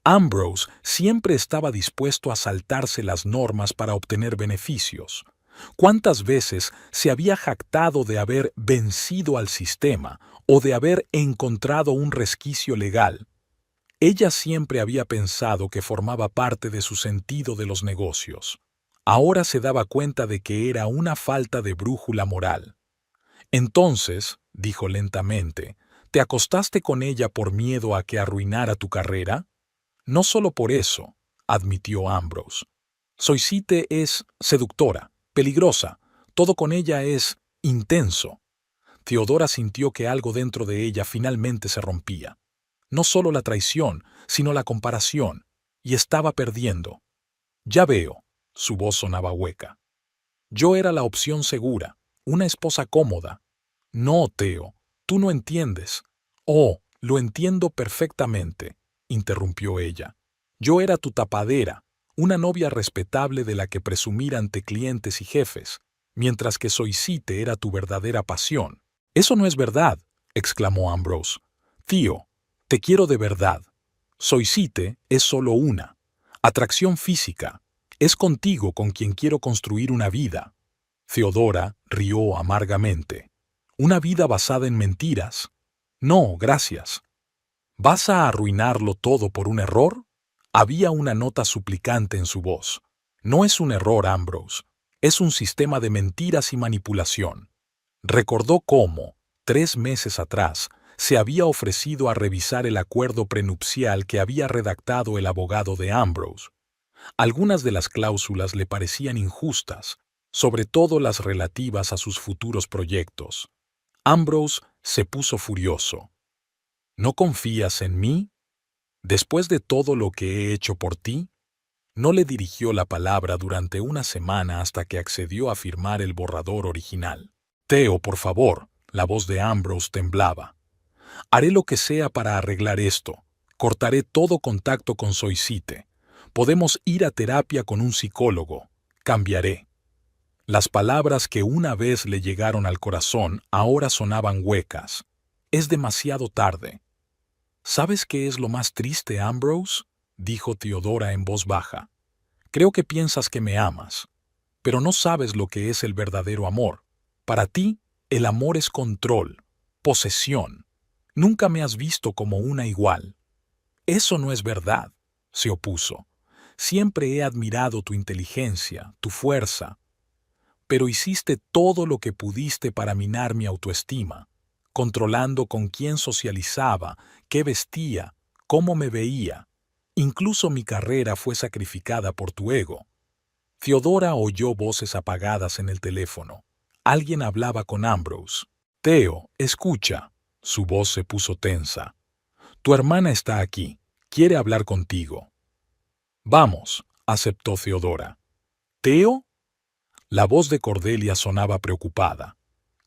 Ambrose siempre estaba dispuesto a saltarse las normas para obtener beneficios. ¿Cuántas veces se había jactado de haber vencido al sistema o de haber encontrado un resquicio legal? Ella siempre había pensado que formaba parte de su sentido de los negocios. Ahora se daba cuenta de que era una falta de brújula moral. Entonces, dijo lentamente, ¿te acostaste con ella por miedo a que arruinara tu carrera? No solo por eso, admitió Ambrose. Soisite es seductora, peligrosa, todo con ella es intenso. Teodora sintió que algo dentro de ella finalmente se rompía. No solo la traición, sino la comparación, y estaba perdiendo. Ya veo, su voz sonaba hueca. Yo era la opción segura, una esposa cómoda. No, Teo, tú no entiendes. Oh, lo entiendo perfectamente, interrumpió ella. Yo era tu tapadera, una novia respetable de la que presumir ante clientes y jefes, mientras que Soisite era tu verdadera pasión. Eso no es verdad, exclamó Ambrose. Tío, te quiero de verdad. Soisite es solo una. Atracción física. Es contigo con quien quiero construir una vida. Teodora rió amargamente. ¿Una vida basada en mentiras? No, gracias. ¿Vas a arruinarlo todo por un error? Había una nota suplicante en su voz. No es un error, Ambrose. Es un sistema de mentiras y manipulación. Recordó cómo, 3 meses atrás, se había ofrecido a revisar el acuerdo prenupcial que había redactado el abogado de Ambrose. Algunas de las cláusulas le parecían injustas, sobre todo las relativas a sus futuros proyectos. Ambrose se puso furioso. ¿No confías en mí? Después de todo lo que he hecho por ti, no le dirigió la palabra durante una semana hasta que accedió a firmar el borrador original. Teo, por favor, la voz de Ambrose temblaba. Haré lo que sea para arreglar esto. Cortaré todo contacto con Soisite. Podemos ir a terapia con un psicólogo. Cambiaré. Las palabras que una vez le llegaron al corazón ahora sonaban huecas. Es demasiado tarde. ¿Sabes qué es lo más triste, Ambrose?, dijo Teodora en voz baja. Creo que piensas que me amas, pero no sabes lo que es el verdadero amor. Para ti, el amor es control, posesión. Nunca me has visto como una igual. Eso no es verdad, se opuso. Siempre he admirado tu inteligencia, tu fuerza. Pero hiciste todo lo que pudiste para minar mi autoestima, controlando con quién socializaba, qué vestía, cómo me veía. Incluso mi carrera fue sacrificada por tu ego. Teodora oyó voces apagadas en el teléfono. Alguien hablaba con Ambrose. Teo, escucha. Su voz se puso tensa. Tu hermana está aquí. Quiere hablar contigo. Vamos, aceptó Teodora. ¿Teo? La voz de Cordelia sonaba preocupada.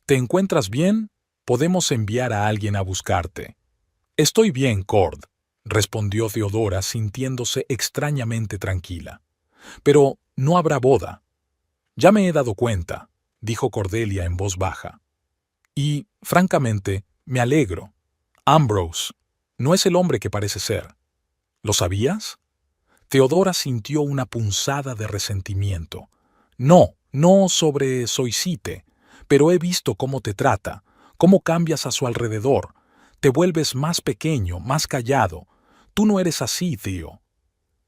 ¿Te encuentras bien? Podemos enviar a alguien a buscarte. Estoy bien, Cord, respondió Teodora sintiéndose extrañamente tranquila. Pero no habrá boda. Ya me he dado cuenta, dijo Cordelia en voz baja. Y, francamente, me alegro. Ambrose no es el hombre que parece ser. ¿Lo sabías? Teodora sintió una punzada de resentimiento. No sobre Soisite, pero he visto cómo te trata, cómo cambias a su alrededor. Te vuelves más pequeño, más callado. Tú no eres así, Theo.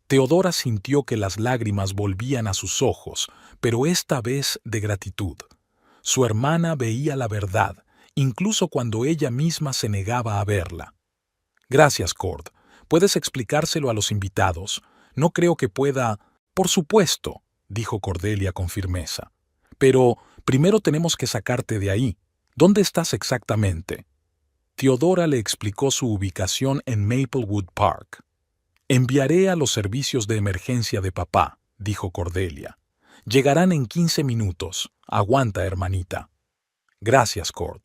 Teodora sintió que las lágrimas volvían a sus ojos, pero esta vez de gratitud. Su hermana veía la verdad, incluso cuando ella misma se negaba a verla. Gracias, Cord. ¿Puedes explicárselo a los invitados? No creo que pueda... Por supuesto, dijo Cordelia con firmeza. Pero primero tenemos que sacarte de ahí. ¿Dónde estás exactamente? Teodora le explicó su ubicación en Maplewood Park. Enviaré a los servicios de emergencia de papá, dijo Cordelia. Llegarán en 15 minutos. Aguanta, hermanita. Gracias, Cord.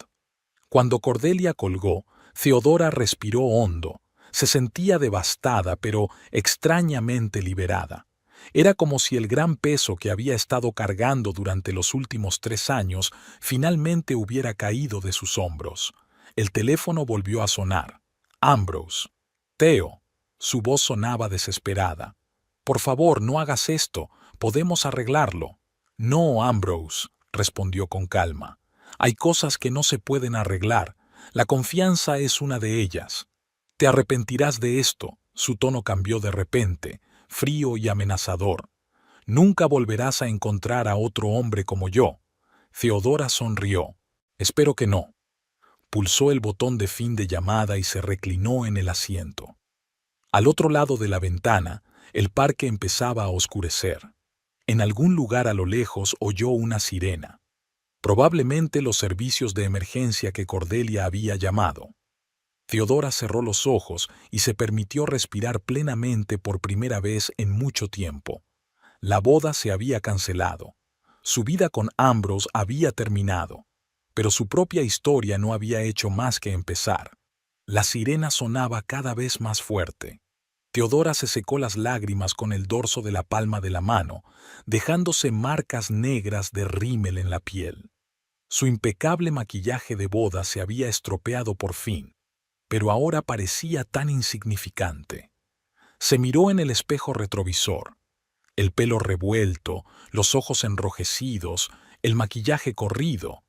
Cuando Cordelia colgó, Teodora respiró hondo. Se sentía devastada, pero extrañamente liberada. Era como si el gran peso que había estado cargando durante los últimos 3 años finalmente hubiera caído de sus hombros. El teléfono volvió a sonar. Ambrose. Theo. Su voz sonaba desesperada. Por favor, no hagas esto. Podemos arreglarlo. No, Ambrose, respondió con calma. Hay cosas que no se pueden arreglar. La confianza es una de ellas. Te arrepentirás de esto. Su tono cambió de repente, frío y amenazador. Nunca volverás a encontrar a otro hombre como yo. Teodora sonrió. Espero que no. Pulsó el botón de fin de llamada y se reclinó en el asiento. Al otro lado de la ventana, el parque empezaba a oscurecer. En algún lugar a lo lejos oyó una sirena. Probablemente los servicios de emergencia que Cordelia había llamado. Teodora cerró los ojos y se permitió respirar plenamente por primera vez en mucho tiempo. La boda se había cancelado. Su vida con Ambrose había terminado. Pero su propia historia no había hecho más que empezar. La sirena sonaba cada vez más fuerte. Teodora se secó las lágrimas con el dorso de la palma de la mano, dejándose marcas negras de rímel en la piel. Su impecable maquillaje de boda se había estropeado por fin, pero ahora parecía tan insignificante. Se miró en el espejo retrovisor. El pelo revuelto, los ojos enrojecidos, el maquillaje corrido.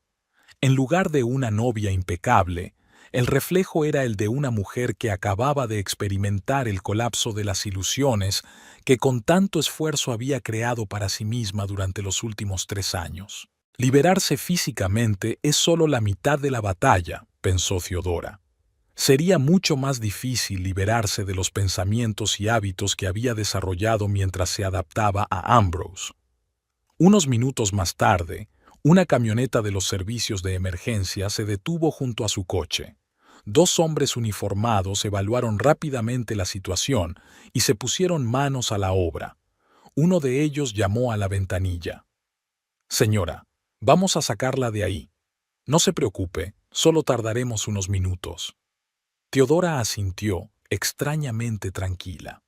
En lugar de una novia impecable, el reflejo era el de una mujer que acababa de experimentar el colapso de las ilusiones que con tanto esfuerzo había creado para sí misma durante los últimos 3 años. Liberarse físicamente es solo la mitad de la batalla, pensó Teodora. Sería mucho más difícil liberarse de los pensamientos y hábitos que había desarrollado mientras se adaptaba a Ambrose. Unos minutos más tarde, una camioneta de los servicios de emergencia se detuvo junto a su coche. 2 hombres uniformados evaluaron rápidamente la situación y se pusieron manos a la obra. Uno de ellos llamó a la ventanilla. «Señora, vamos a sacarla de ahí. No se preocupe, solo tardaremos unos minutos». Teodora asintió, extrañamente tranquila.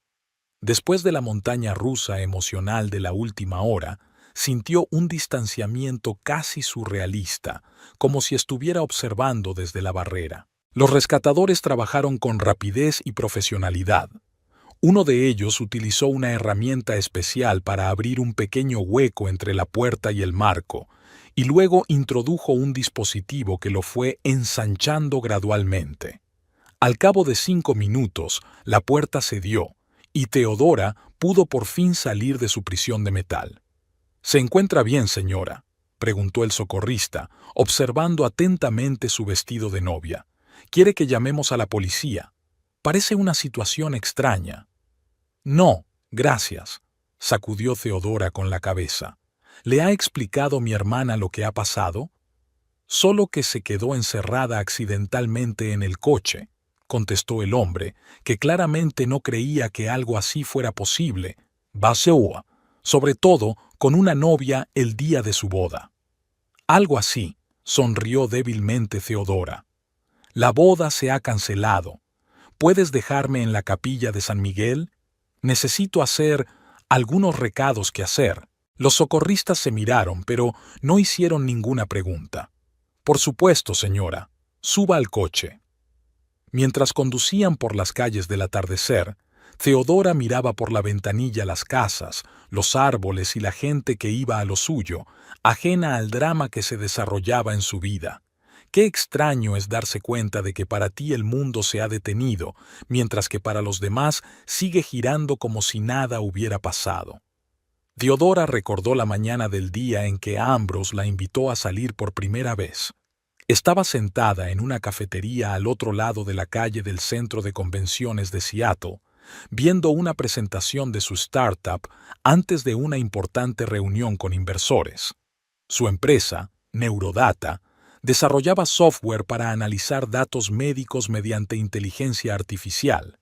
Después de la montaña rusa emocional de la última hora, sintió un distanciamiento casi surrealista, como si estuviera observando desde la barrera. Los rescatadores trabajaron con rapidez y profesionalidad. Uno de ellos utilizó una herramienta especial para abrir un pequeño hueco entre la puerta y el marco, y luego introdujo un dispositivo que lo fue ensanchando gradualmente. Al cabo de 5 minutos, la puerta cedió, y Teodora pudo por fin salir de su prisión de metal. «¿Se encuentra bien, señora?», preguntó el socorrista, observando atentamente su vestido de novia. «¿Quiere que llamemos a la policía? Parece una situación extraña». «No, gracias», sacudió Teodora con la cabeza. «¿Le ha explicado mi hermana lo que ha pasado?» «Solo que se quedó encerrada accidentalmente en el coche», contestó el hombre, que claramente no creía que algo así fuera posible. «Baseoa, sobre todo con una novia el día de su boda». «Algo así», sonrió débilmente Teodora. «La boda se ha cancelado. ¿Puedes dejarme en la capilla de San Miguel? Necesito hacer algunos recados que hacer». Los socorristas se miraron, pero no hicieron ninguna pregunta. «Por supuesto, señora. Suba al coche». Mientras conducían por las calles del atardecer, Teodora miraba por la ventanilla las casas, los árboles y la gente que iba a lo suyo, ajena al drama que se desarrollaba en su vida. Qué extraño es darse cuenta de que para ti el mundo se ha detenido, mientras que para los demás sigue girando como si nada hubiera pasado. Theodora recordó la mañana del día en que Ambrose la invitó a salir por primera vez. Estaba sentada en una cafetería al otro lado de la calle del centro de convenciones de Seattle, viendo una presentación de su startup antes de una importante reunión con inversores. Su empresa, Neurodata, desarrollaba software para analizar datos médicos mediante inteligencia artificial.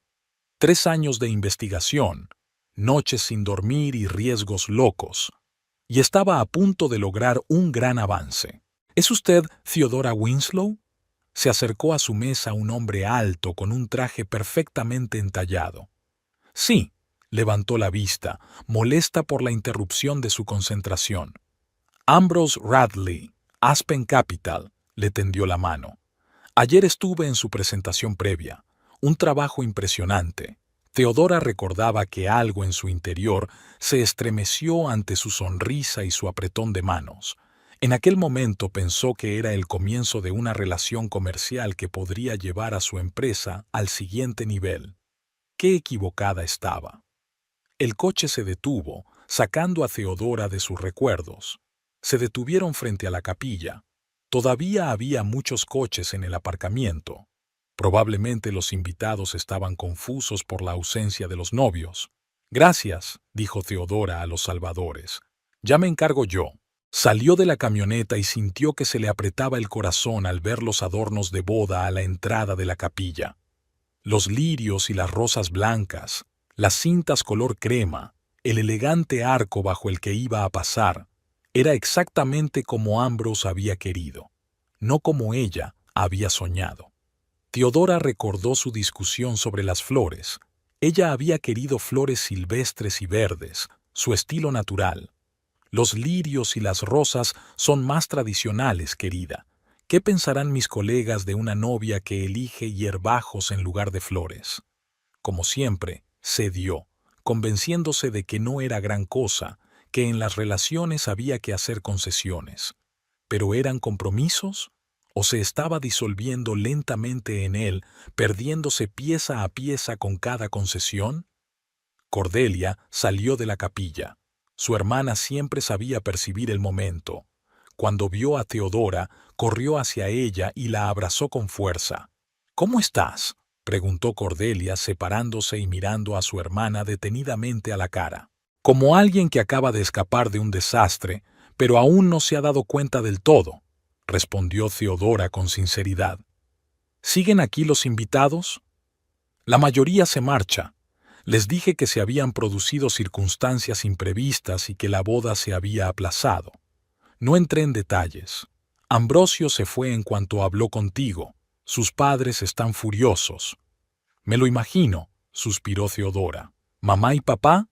3 años de investigación, noches sin dormir y riesgos locos, y estaba a punto de lograr un gran avance. ¿Es usted Theodora Winslow? Se acercó a su mesa un hombre alto con un traje perfectamente entallado. Sí, levantó la vista, molesta por la interrupción de su concentración. Ambrose Radley, Aspen Capital, le tendió la mano. Ayer estuve en su presentación previa. Un trabajo impresionante. Theodora recordaba que algo en su interior se estremeció ante su sonrisa y su apretón de manos. En aquel momento pensó que era el comienzo de una relación comercial que podría llevar a su empresa al siguiente nivel. Qué equivocada estaba. El coche se detuvo, sacando a Theodora de sus recuerdos. Se detuvieron frente a la capilla. Todavía había muchos coches en el aparcamiento. Probablemente los invitados estaban confusos por la ausencia de los novios. Gracias, dijo Theodora a los salvadores. Ya me encargo yo. Salió de la camioneta y sintió que se le apretaba el corazón al ver los adornos de boda a la entrada de la capilla. Los lirios y las rosas blancas, las cintas color crema, el elegante arco bajo el que iba a pasar, era exactamente como Ambrose había querido, no como ella había soñado. Theodora recordó su discusión sobre las flores. Ella había querido flores silvestres y verdes, su estilo natural. Los lirios y las rosas son más tradicionales, querida. ¿Qué pensarán mis colegas de una novia que elige hierbajos en lugar de flores? Como siempre, cedió, convenciéndose de que no era gran cosa, que en las relaciones había que hacer concesiones. ¿Pero eran compromisos? ¿O se estaba disolviendo lentamente en él, perdiéndose pieza a pieza con cada concesión? Cordelia salió de la capilla. Su hermana siempre sabía percibir el momento. Cuando vio a Theodora, corrió hacia ella y la abrazó con fuerza. ¿Cómo estás?, preguntó Cordelia, separándose y mirando a su hermana detenidamente a la cara. Como alguien que acaba de escapar de un desastre, pero aún no se ha dado cuenta del todo, respondió Theodora con sinceridad. ¿Siguen aquí los invitados? La mayoría se marcha. Les dije que se habían producido circunstancias imprevistas y que la boda se había aplazado. No entré en detalles. Ambrosio se fue en cuanto habló contigo. Sus padres están furiosos. Me lo imagino, suspiró Theodora. ¿Mamá y papá?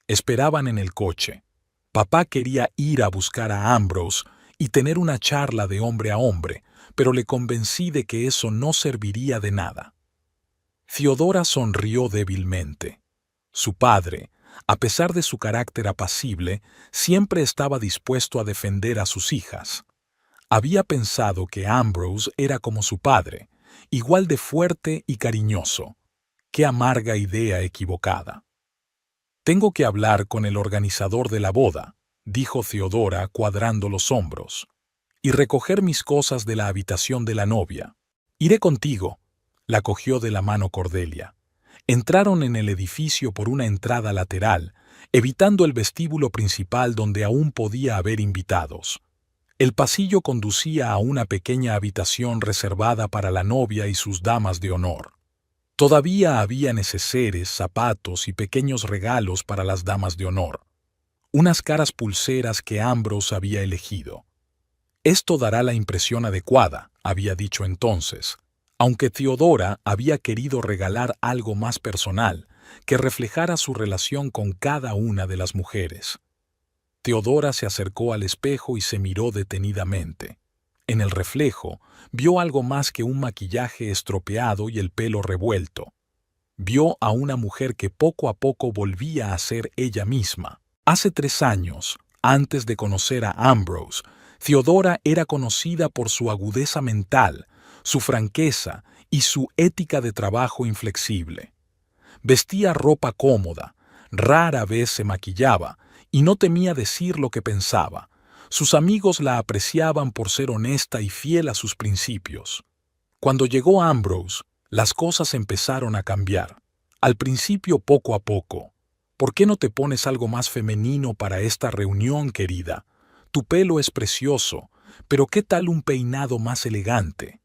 Esperaban en el coche. Papá quería ir a buscar a Ambrose y tener una charla de hombre a hombre, pero le convencí de que eso no serviría de nada. Theodora sonrió débilmente. Su padre, a pesar de su carácter apacible, siempre estaba dispuesto a defender a sus hijas. Había pensado que Ambrose era como su padre, igual de fuerte y cariñoso. Qué amarga idea equivocada. Tengo que hablar con el organizador de la boda, dijo Theodora cuadrando los hombros, y recoger mis cosas de la habitación de la novia. Iré contigo. La cogió de la mano Cordelia. Entraron en el edificio por una entrada lateral, evitando el vestíbulo principal donde aún podía haber invitados. El pasillo conducía a una pequeña habitación reservada para la novia y sus damas de honor. Todavía había neceseres, zapatos y pequeños regalos para las damas de honor. Unas caras pulseras que Ambrose había elegido. Esto dará la impresión adecuada, había dicho entonces, aunque Theodora había querido regalar algo más personal, que reflejara su relación con cada una de las mujeres. Theodora se acercó al espejo y se miró detenidamente. En el reflejo, vio algo más que un maquillaje estropeado y el pelo revuelto. Vio a una mujer que poco a poco volvía a ser ella misma. Hace 3 años, antes de conocer a Ambrose, Theodora era conocida por su agudeza mental, su franqueza y su ética de trabajo inflexible. Vestía ropa cómoda, rara vez se maquillaba y no temía decir lo que pensaba. Sus amigos la apreciaban por ser honesta y fiel a sus principios. Cuando llegó Ambrose, las cosas empezaron a cambiar. Al principio poco a poco. ¿Por qué no te pones algo más femenino para esta reunión, querida? Tu pelo es precioso, pero ¿qué tal un peinado más elegante?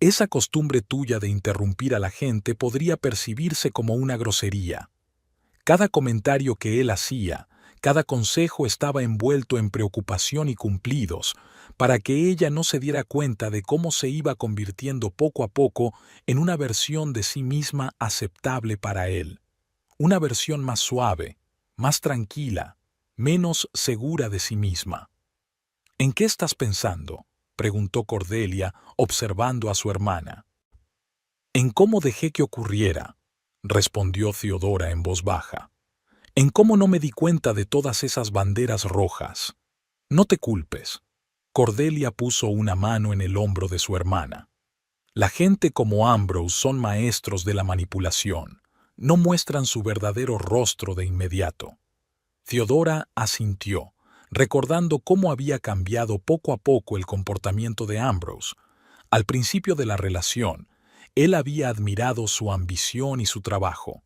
Esa costumbre tuya de interrumpir a la gente podría percibirse como una grosería. Cada comentario que él hacía, cada consejo estaba envuelto en preocupación y cumplidos, para que ella no se diera cuenta de cómo se iba convirtiendo poco a poco en una versión de sí misma aceptable para él. Una versión más suave, más tranquila, menos segura de sí misma. ¿En qué estás pensando?, preguntó Cordelia, observando a su hermana. En cómo dejé que ocurriera, respondió Theodora en voz baja. En cómo no me di cuenta de todas esas banderas rojas. No te culpes. Cordelia puso una mano en el hombro de su hermana. La gente como Ambrose son maestros de la manipulación. No muestran su verdadero rostro de inmediato. Theodora asintió, recordando cómo había cambiado poco a poco el comportamiento de Ambrose. Al principio de la relación, él había admirado su ambición y su trabajo.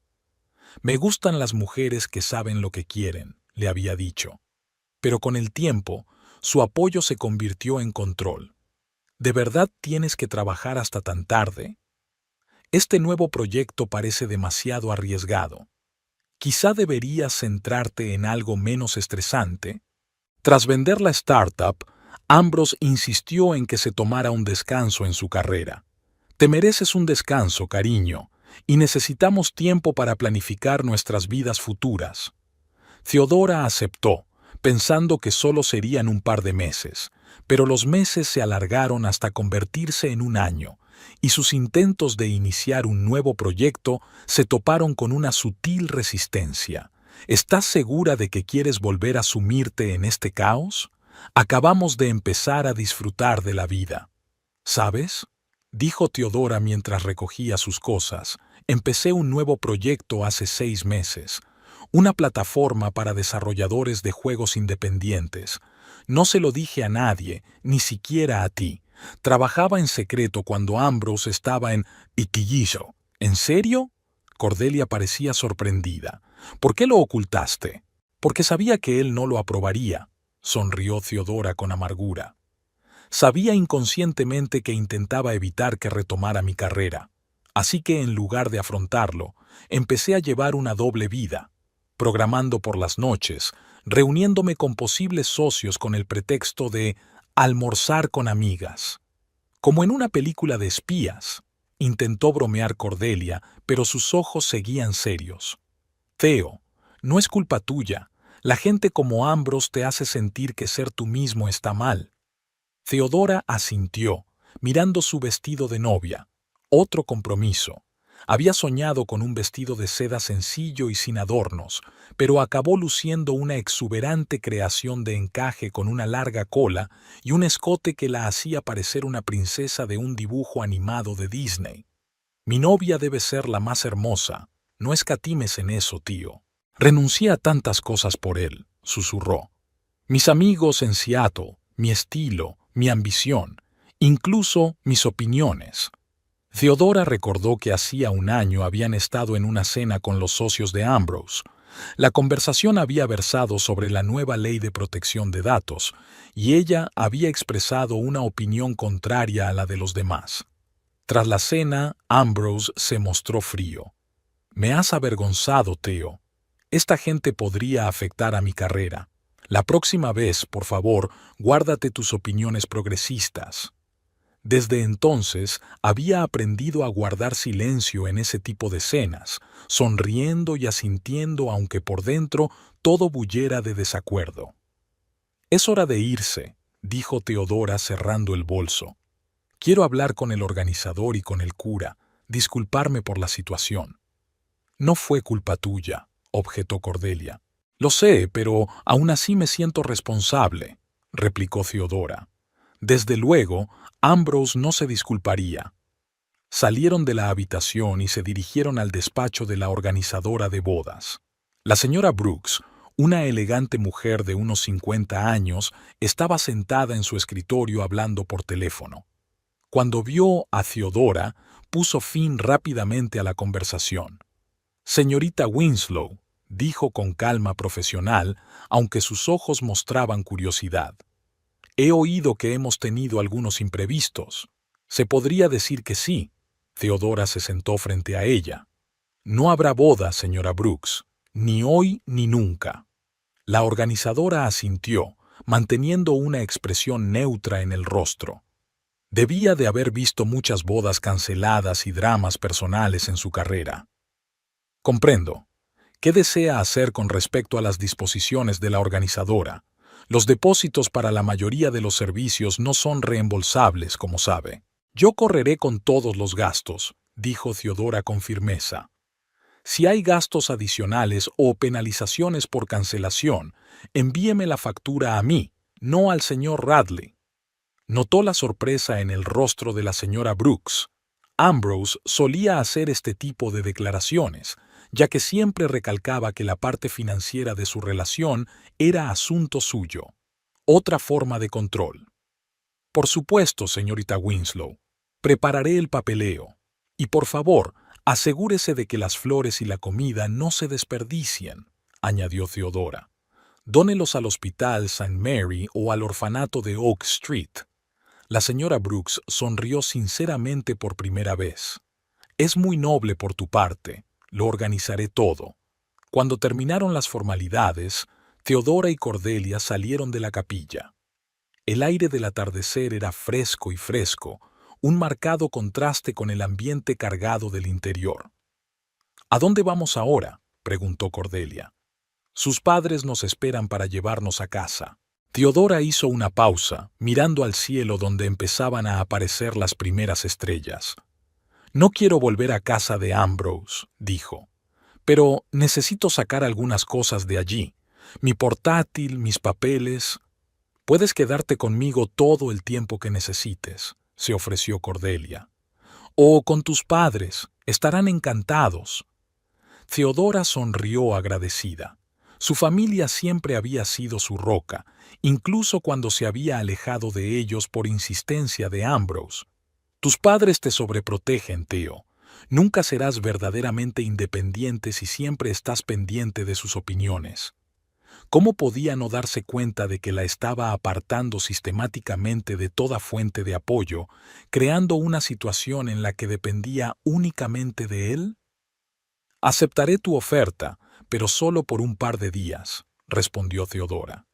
Me gustan las mujeres que saben lo que quieren, le había dicho. Pero con el tiempo, su apoyo se convirtió en control. ¿De verdad tienes que trabajar hasta tan tarde? Este nuevo proyecto parece demasiado arriesgado. Quizá deberías centrarte en algo menos estresante. Tras vender la startup, Ambrose insistió en que se tomara un descanso en su carrera. Te mereces un descanso, cariño, y necesitamos tiempo para planificar nuestras vidas futuras. Theodora aceptó, pensando que solo serían un par de meses, pero los meses se alargaron hasta convertirse en un año, y sus intentos de iniciar un nuevo proyecto se toparon con una sutil resistencia. ¿Estás segura de que quieres volver a sumirte en este caos? Acabamos de empezar a disfrutar de la vida. ¿Sabes?, dijo Theodora mientras recogía sus cosas. Empecé un nuevo proyecto hace 6 meses. Una plataforma para desarrolladores de juegos independientes. No se lo dije a nadie, ni siquiera a ti. Trabajaba en secreto cuando Ambrose estaba en Itillizo. ¿En serio? Cordelia parecía sorprendida. ¿Por qué lo ocultaste? Porque sabía que él no lo aprobaría, sonrió Theodora con amargura. Sabía inconscientemente que intentaba evitar que retomara mi carrera. Así que en lugar de afrontarlo, empecé a llevar una doble vida, programando por las noches, reuniéndome con posibles socios con el pretexto de almorzar con amigas. Como en una película de espías, intentó bromear Cordelia, pero sus ojos seguían serios. Theo, no es culpa tuya. La gente como Ambrose te hace sentir que ser tú mismo está mal. Theodora asintió, mirando su vestido de novia. Otro compromiso. Había soñado con un vestido de seda sencillo y sin adornos, pero acabó luciendo una exuberante creación de encaje con una larga cola y un escote que la hacía parecer una princesa de un dibujo animado de Disney. Mi novia debe ser la más hermosa. No escatimes en eso, tío. Renuncié a tantas cosas por él, susurró. Mis amigos en Seattle, mi estilo, mi ambición, incluso mis opiniones. Theodora recordó que hacía un año habían estado en una cena con los socios de Ambrose. La conversación había versado sobre la nueva ley de protección de datos, y ella había expresado una opinión contraria a la de los demás. Tras la cena, Ambrose se mostró frío. Me has avergonzado, Theo. Esta gente podría afectar a mi carrera. La próxima vez, por favor, guárdate tus opiniones progresistas. Desde entonces había aprendido a guardar silencio en ese tipo de cenas, sonriendo y asintiendo aunque por dentro todo bullera de desacuerdo. Es hora de irse, dijo Theodora cerrando el bolso. Quiero hablar con el organizador y con el cura, disculparme por la situación. No fue culpa tuya, objetó Cordelia. Lo sé, pero aún así me siento responsable. replicó Theodora. Desde luego, Ambrose no se disculparía. Salieron de la habitación y se dirigieron al despacho de la organizadora de bodas. La señora Brooks, una elegante mujer de unos 50 años, estaba sentada en su escritorio hablando por teléfono. Cuando vio a Theodora, puso fin rápidamente a la conversación. «Señorita Winslow», dijo con calma profesional, aunque sus ojos mostraban curiosidad. «He oído que hemos tenido algunos imprevistos. Se podría decir que sí». Theodora se sentó frente a ella. «No habrá boda, señora Brooks, ni hoy ni nunca». La organizadora asintió, manteniendo una expresión neutra en el rostro. Debía de haber visto muchas bodas canceladas y dramas personales en su carrera. «Comprendo. ¿Qué desea hacer con respecto a las disposiciones de la organizadora? Los depósitos para la mayoría de los servicios no son reembolsables, como sabe». «Yo correré con todos los gastos», dijo Theodora con firmeza. «Si hay gastos adicionales o penalizaciones por cancelación, envíeme la factura a mí, no al señor Radley». Notó la sorpresa en el rostro de la señora Brooks. Ambrose solía hacer este tipo de declaraciones, ya que siempre recalcaba que la parte financiera de su relación era asunto suyo. Otra forma de control. «Por supuesto, señorita Winslow. Prepararé el papeleo. Y por favor, asegúrese de que las flores y la comida no se desperdicien», añadió Theodora. «Dónelos al Hospital St. Mary o al orfanato de Oak Street». La señora Brooks sonrió sinceramente por primera vez. «Es muy noble por tu parte. Lo organizaré todo». Cuando terminaron las formalidades, Theodora y Cordelia salieron de la capilla. El aire del atardecer era fresco y fresco, un marcado contraste con el ambiente cargado del interior. «¿A dónde vamos ahora?», preguntó Cordelia. «Sus padres nos esperan para llevarnos a casa». Theodora hizo una pausa, mirando al cielo donde empezaban a aparecer las primeras estrellas. «No quiero volver a casa de Ambrose», dijo. «Pero necesito sacar algunas cosas de allí. Mi portátil, mis papeles». «Puedes quedarte conmigo todo el tiempo que necesites», se ofreció Cordelia. «O con tus padres, estarán encantados». Theodora sonrió agradecida. Su familia siempre había sido su roca, incluso cuando se había alejado de ellos por insistencia de Ambrose. «Tus padres te sobreprotegen, Theo. Nunca serás verdaderamente independiente si siempre estás pendiente de sus opiniones». ¿Cómo podía no darse cuenta de que la estaba apartando sistemáticamente de toda fuente de apoyo, creando una situación en la que dependía únicamente de él? «Aceptaré tu oferta, pero solo por un par de días», respondió Theodora.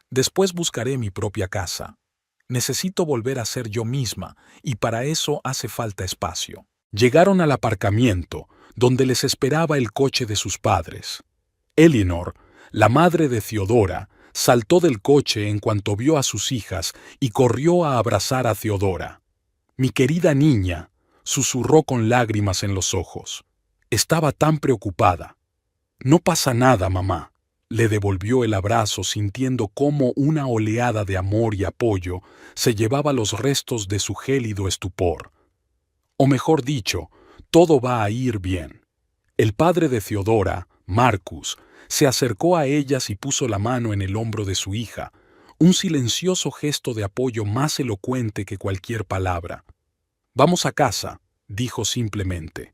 «Después buscaré mi propia casa. Necesito volver a ser yo misma, y para eso hace falta espacio». Llegaron al aparcamiento, donde les esperaba el coche de sus padres. Eleanor, la madre de Theodora, saltó del coche en cuanto vio a sus hijas y corrió a abrazar a Theodora. «Mi querida niña», susurró con lágrimas en los ojos. Estaba tan preocupada. «No pasa nada, mamá», le devolvió el abrazo sintiendo cómo una oleada de amor y apoyo se llevaba los restos de su gélido estupor. «O mejor dicho, todo va a ir bien». El padre de Theodora, Marcus, se acercó a ellas y puso la mano en el hombro de su hija, un silencioso gesto de apoyo más elocuente que cualquier palabra. «Vamos a casa», dijo simplemente.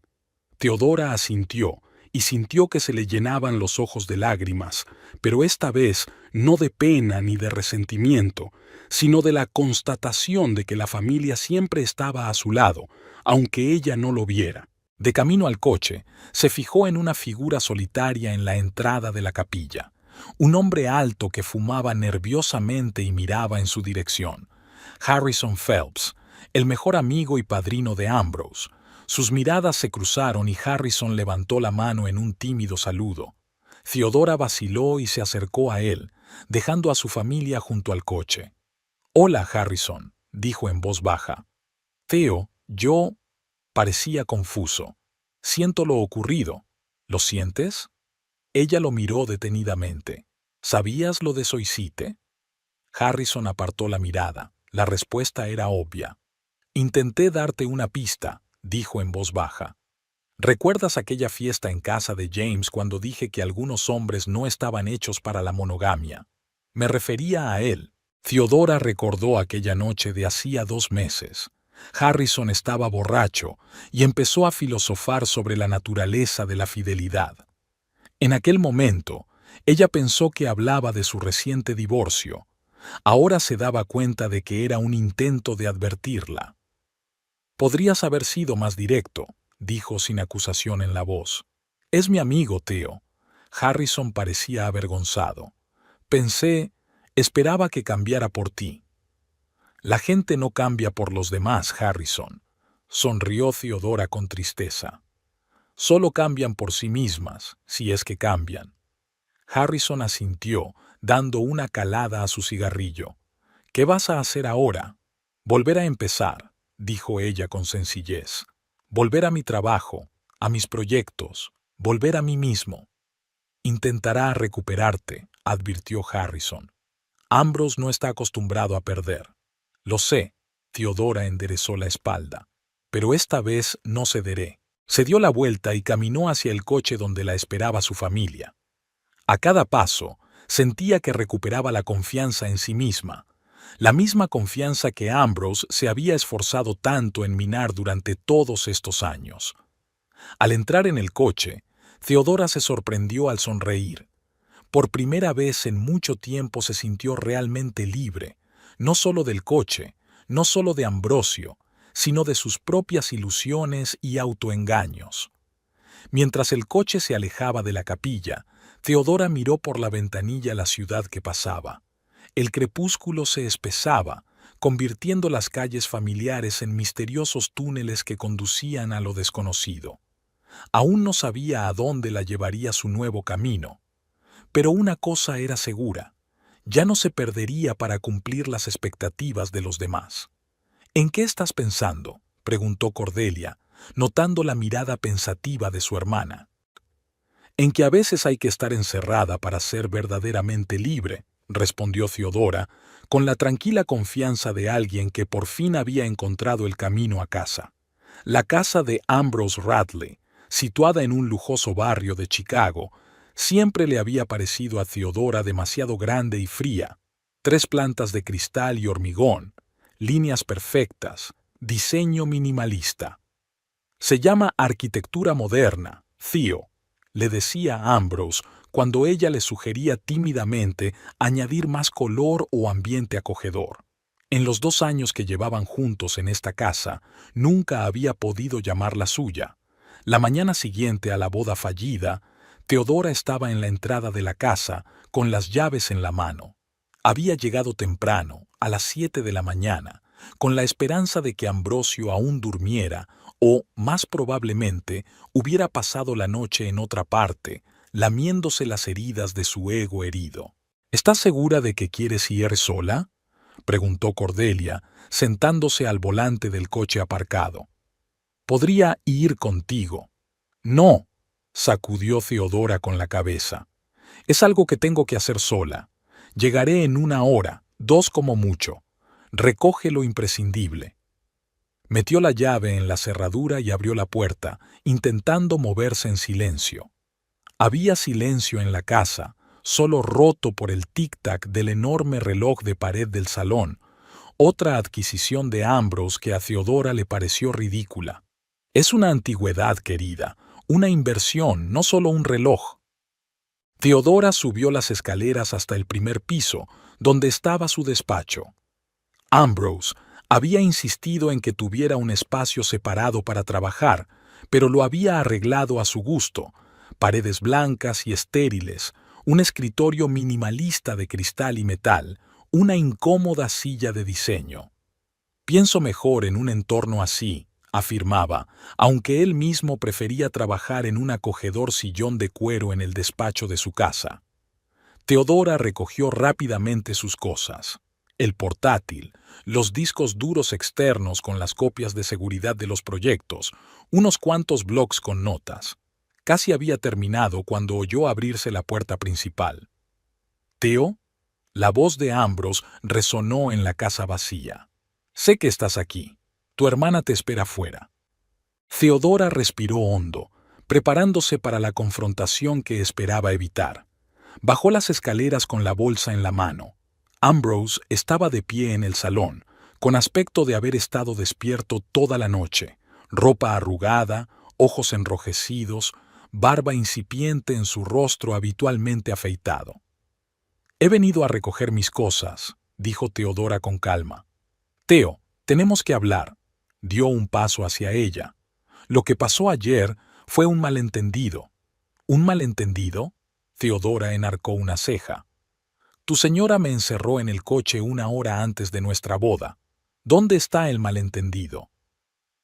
Theodora asintió y sintió que se le llenaban los ojos de lágrimas, pero esta vez no de pena ni de resentimiento, sino de la constatación de que la familia siempre estaba a su lado, aunque ella no lo viera. De camino al coche, se fijó en una figura solitaria en la entrada de la capilla, un hombre alto que fumaba nerviosamente y miraba en su dirección. Harrison Phelps, el mejor amigo y padrino de Ambrose. Sus miradas se cruzaron y Harrison levantó la mano en un tímido saludo. Theodora vaciló y se acercó a él, dejando a su familia junto al coche. «Hola, Harrison», dijo en voz baja. «Theo, yo…» Parecía confuso. «Siento lo ocurrido». «¿Lo sientes?» Ella lo miró detenidamente. «¿Sabías lo de Soisite?» Harrison apartó la mirada. La respuesta era obvia. Intenté darte una pista, dijo en voz baja. ¿Recuerdas aquella fiesta en casa de James cuando dije que algunos hombres no estaban hechos para la monogamia? Me refería a él. Theodora recordó aquella noche de hacía 2 meses. Harrison estaba borracho y empezó a filosofar sobre la naturaleza de la fidelidad. En aquel momento, ella pensó que hablaba de su reciente divorcio. Ahora se daba cuenta de que era un intento de advertirla. Podrías haber sido más directo, dijo sin acusación en la voz. Es mi amigo, Theo. Harrison parecía avergonzado. Esperaba que cambiara por ti. La gente no cambia por los demás, Harrison. Sonrió Theodora con tristeza. Solo cambian por sí mismas, si es que cambian. Harrison asintió, dando una calada a su cigarrillo. ¿Qué vas a hacer ahora? Volver a empezar, dijo ella con sencillez. Volver a mi trabajo, a mis proyectos, volver a mí mismo. Intentará recuperarte, advirtió Harrison. Ambrose no está acostumbrado a perder. Lo sé, Theodora enderezó la espalda. Pero esta vez no cederé. Se dio la vuelta y caminó hacia el coche donde la esperaba su familia. A cada paso, sentía que recuperaba la confianza en sí misma, la misma confianza que Ambrose se había esforzado tanto en minar durante todos estos años. Al entrar en el coche, Theodora se sorprendió al sonreír. Por primera vez en mucho tiempo se sintió realmente libre, no solo del coche, no solo de Ambrosio, sino de sus propias ilusiones y autoengaños. Mientras el coche se alejaba de la capilla, Theodora miró por la ventanilla la ciudad que pasaba. El crepúsculo se espesaba, convirtiendo las calles familiares en misteriosos túneles que conducían a lo desconocido. Aún no sabía a dónde la llevaría su nuevo camino. Pero una cosa era segura, ya no se perdería para cumplir las expectativas de los demás. ¿En qué estás pensando?, preguntó Cordelia, notando la mirada pensativa de su hermana. En que a veces hay que estar encerrada para ser verdaderamente libre, respondió Theodora, con la tranquila confianza de alguien que por fin había encontrado el camino a casa. La casa de Ambrose Radley, situada en un lujoso barrio de Chicago, siempre le había parecido a Theodora demasiado grande y fría. 3 plantas de cristal y hormigón, líneas perfectas, diseño minimalista. Se llama arquitectura moderna, Theo, le decía a Ambrose cuando ella le sugería tímidamente añadir más color o ambiente acogedor. En los 2 años que llevaban juntos en esta casa, nunca había podido llamarla suya. La mañana siguiente a la boda fallida, Theodora estaba en la entrada de la casa con las llaves en la mano. Había llegado temprano, a las 7 de la mañana, con la esperanza de que Ambrosio aún durmiera o, más probablemente, hubiera pasado la noche en otra parte, lamiéndose las heridas de su ego herido. ¿Estás segura de que quieres ir sola?, preguntó Cordelia, sentándose al volante del coche aparcado. Podría ir contigo. No, sacudió Theodora con la cabeza. Es algo que tengo que hacer sola. Llegaré en 1 hora, 2 como mucho. Recoge lo imprescindible. Metió la llave en la cerradura y abrió la puerta, intentando moverse en silencio. Había silencio en la casa, solo roto por el tic-tac del enorme reloj de pared del salón, otra adquisición de Ambrose que a Theodora le pareció ridícula. Es una antigüedad, querida, una inversión, no solo un reloj. Theodora subió las escaleras hasta el primer piso, donde estaba su despacho. Ambrose había insistido en que tuviera un espacio separado para trabajar, pero lo había arreglado a su gusto: paredes blancas y estériles, un escritorio minimalista de cristal y metal, una incómoda silla de diseño. Pienso mejor en un entorno así, afirmaba, aunque él mismo prefería trabajar en un acogedor sillón de cuero en el despacho de su casa. Theodora recogió rápidamente sus cosas: el portátil, los discos duros externos con las copias de seguridad de los proyectos, unos cuantos blocs con notas. Casi había terminado cuando oyó abrirse la puerta principal. «¿Theo?», La voz de Ambrose resonó en la casa vacía. «Sé que estás aquí. Tu hermana te espera fuera». Theodora respiró hondo, preparándose para la confrontación que esperaba evitar. Bajó las escaleras con la bolsa en la mano. Ambrose estaba de pie en el salón, con aspecto de haber estado despierto toda la noche, ropa arrugada, ojos enrojecidos, barba incipiente en su rostro habitualmente afeitado. «He venido a recoger mis cosas», dijo Theodora con calma. «Theo, tenemos que hablar». Dio un paso hacia ella. «Lo que pasó ayer fue un malentendido». «¿Un malentendido?». Theodora enarcó una ceja. «Tu señora me encerró en el coche 1 hora antes de nuestra boda. ¿Dónde está el malentendido?».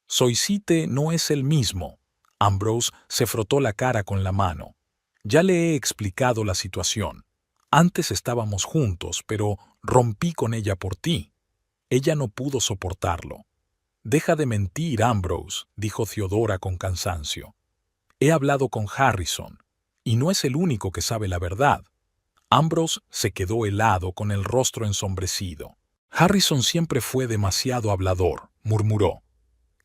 «Soisite no es el mismo». Ambrose se frotó la cara con la mano. «Ya le he explicado la situación. Antes estábamos juntos, pero rompí con ella por ti. Ella no pudo soportarlo». «Deja de mentir, Ambrose», dijo Theodora con cansancio. «He hablado con Harrison, y no es el único que sabe la verdad». Ambrose se quedó helado con el rostro ensombrecido. «Harrison siempre fue demasiado hablador», murmuró.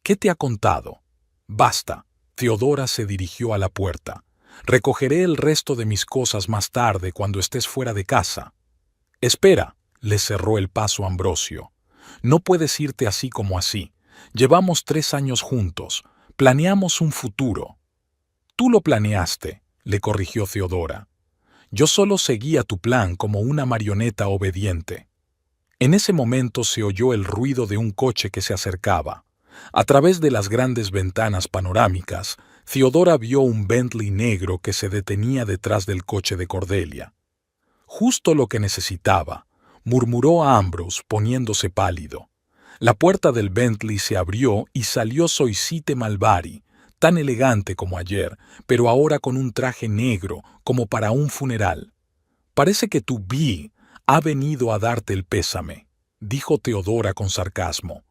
«¿Qué te ha contado?». «Basta». Theodora se dirigió a la puerta. «Recogeré el resto de mis cosas más tarde cuando estés fuera de casa». «Espera», le cerró el paso Ambrosio. «No puedes irte así como así. Llevamos 3 años juntos. Planeamos un futuro». «Tú lo planeaste», le corrigió Theodora. «Yo solo seguía tu plan como una marioneta obediente». En ese momento se oyó el ruido de un coche que se acercaba. A través de las grandes ventanas panorámicas, Theodora vio un Bentley negro que se detenía detrás del coche de Cordelia. «Justo lo que necesitaba», murmuró a Ambrose poniéndose pálido. La puerta del Bentley se abrió y salió Soisite Malvari, tan elegante como ayer, pero ahora con un traje negro como para un funeral. «Parece que tu Bee ha venido a darte el pésame», dijo Theodora con sarcasmo.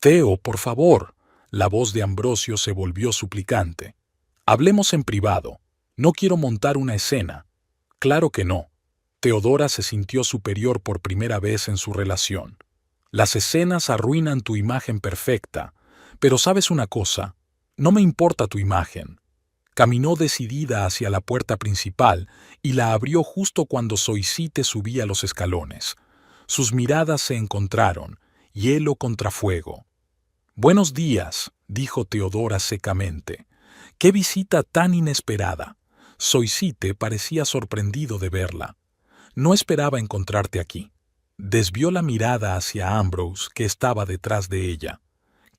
«Theo, por favor». La voz de Ambrosio se volvió suplicante. «Hablemos en privado. No quiero montar una escena». «Claro que no». Theodora se sintió superior por primera vez en su relación. «Las escenas arruinan tu imagen perfecta. Pero ¿sabes una cosa? No me importa tu imagen». Caminó decidida hacia la puerta principal y la abrió justo cuando Soisite subía los escalones. Sus miradas se encontraron, hielo contra fuego. «Buenos días», dijo Theodora secamente. «Qué visita tan inesperada». Soisite parecía sorprendido de verla. «No esperaba encontrarte aquí». Desvió la mirada hacia Ambrose, que estaba detrás de ella.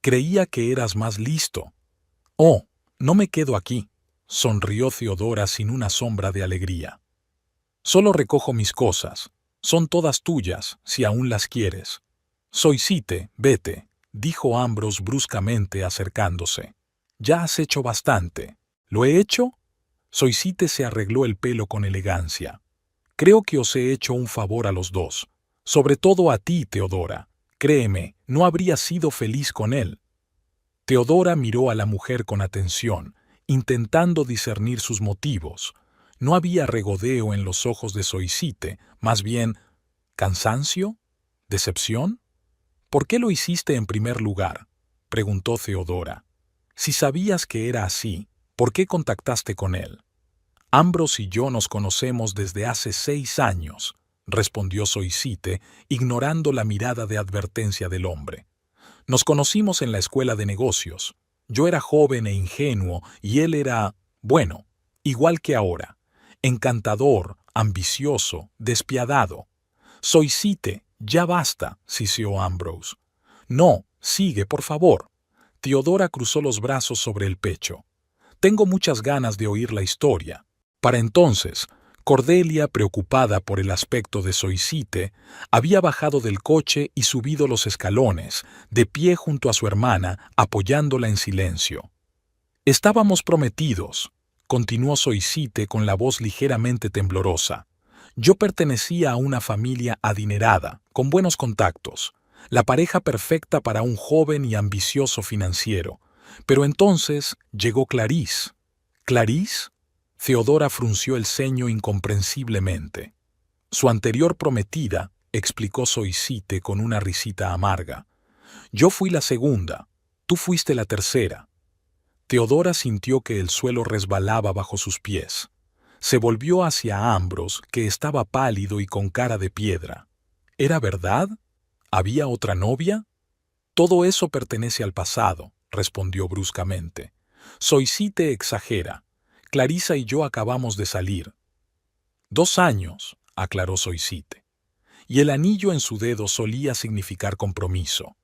«Creía que eras más listo». «Oh, no me quedo aquí», sonrió Theodora sin una sombra de alegría. «Solo recojo mis cosas. Son todas tuyas, si aún las quieres». «Soisite, vete», dijo Ambrose bruscamente acercándose. «Ya has hecho bastante». «¿Lo he hecho?». Soisite se arregló el pelo con elegancia. «Creo que os he hecho un favor a los dos. Sobre todo a ti, Theodora. Créeme, no habría sido feliz con él». Theodora miró a la mujer con atención, intentando discernir sus motivos. No había regodeo en los ojos de Soisite, más bien, ¿cansancio? ¿Decepción? «¿Por qué lo hiciste en primer lugar?», preguntó Theodora. «Si sabías que era así, ¿por qué contactaste con él?». «Ambrose y yo nos conocemos desde hace 6 años», respondió Soisite, ignorando la mirada de advertencia del hombre. «Nos conocimos en la escuela de negocios. Yo era joven e ingenuo y él era, bueno, igual que ahora, encantador, ambicioso, despiadado». «Soisite, ya basta», siseó Ambrose. «No, sigue, por favor». Theodora cruzó los brazos sobre el pecho. «Tengo muchas ganas de oír la historia». Para entonces, Cordelia, preocupada por el aspecto de Soisite, había bajado del coche y subido los escalones, de pie junto a su hermana, apoyándola en silencio. «Estábamos prometidos», continuó Soisite con la voz ligeramente temblorosa. «Yo pertenecía a una familia adinerada, con buenos contactos, la pareja perfecta para un joven y ambicioso financiero. Pero entonces llegó Clarice». «¿Clarice?». Theodora frunció el ceño incomprensiblemente. Su anterior prometida, explicó Zoisite con una risita amarga. Yo fui la segunda, tú fuiste la tercera. Teodora sintió que el suelo resbalaba bajo sus pies. Se volvió hacia Ambrose, que estaba pálido y con cara de piedra. ¿Era verdad? ¿Había otra novia? Todo eso pertenece al pasado, respondió bruscamente. Zoisite exagera. Clarissa y yo acabamos de salir. 2 años, aclaró Zoisite. Y el anillo en su dedo solía significar compromiso.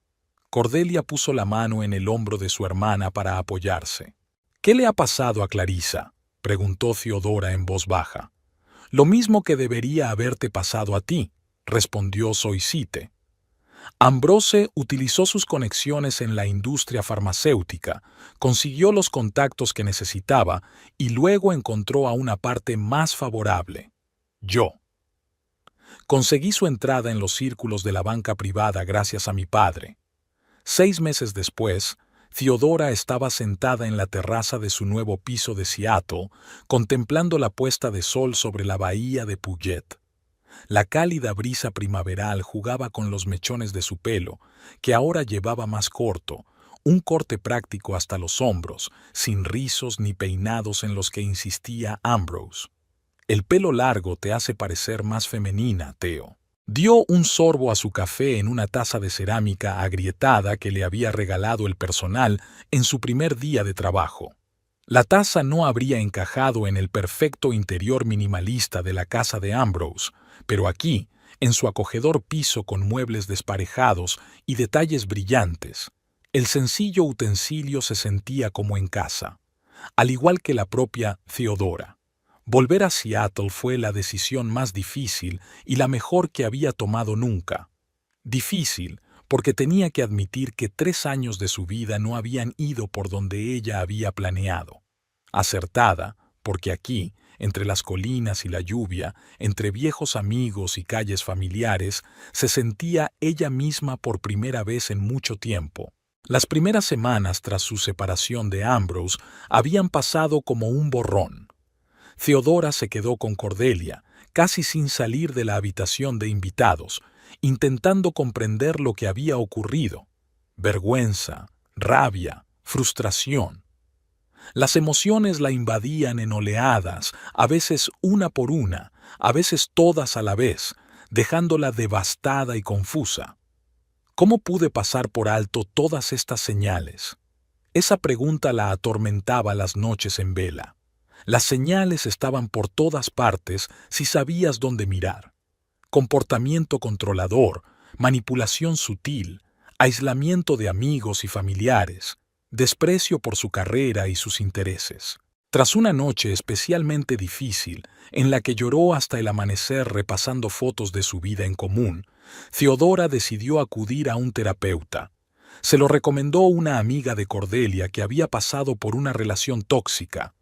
Cordelia puso la mano en el hombro de su hermana para apoyarse. ¿Qué le ha pasado a Clarissa?, preguntó Theodora en voz baja. Lo mismo que debería haberte pasado a ti, respondió Zoisite. Ambrose utilizó sus conexiones en la industria farmacéutica, consiguió los contactos que necesitaba y luego encontró a una parte más favorable. Yo. Conseguí su entrada en los círculos de la banca privada gracias a mi padre. 6 meses después, Theodora estaba sentada en la terraza de su nuevo piso de Seattle, contemplando la puesta de sol sobre la bahía de Puget. La cálida brisa primaveral jugaba con los mechones de su pelo, que ahora llevaba más corto, un corte práctico hasta los hombros, sin rizos ni peinados en los que insistía Ambrose. El pelo largo te hace parecer más femenina, Theo. Dio un sorbo a su café en una taza de cerámica agrietada que le había regalado el personal en su primer día de trabajo. La taza no habría encajado en el perfecto interior minimalista de la casa de Ambrose, pero aquí, en su acogedor piso con muebles desparejados y detalles brillantes, el sencillo utensilio se sentía como en casa, al igual que la propia Theodora. Volver a Seattle fue la decisión más difícil y la mejor que había tomado nunca. Difícil porque tenía que admitir que 3 años de su vida no habían ido por donde ella había planeado. Acertada, porque aquí, entre las colinas y la lluvia, entre viejos amigos y calles familiares, se sentía ella misma por primera vez en mucho tiempo. Las primeras semanas tras su separación de Ambrose habían pasado como un borrón. Theodora se quedó con Cordelia, casi sin salir de la habitación de invitados, intentando comprender lo que había ocurrido. Vergüenza, rabia, frustración. Las emociones la invadían en oleadas, a veces una por una, a veces todas a la vez, dejándola devastada y confusa. ¿Cómo pude pasar por alto todas estas señales? Esa pregunta la atormentaba las noches en vela. Las señales estaban por todas partes si sabías dónde mirar. Comportamiento controlador, manipulación sutil, aislamiento de amigos y familiares, desprecio por su carrera y sus intereses. Tras una noche especialmente difícil, en la que lloró hasta el amanecer repasando fotos de su vida en común, Theodora decidió acudir a un terapeuta. Se lo recomendó una amiga de Cordelia que había pasado por una relación tóxica.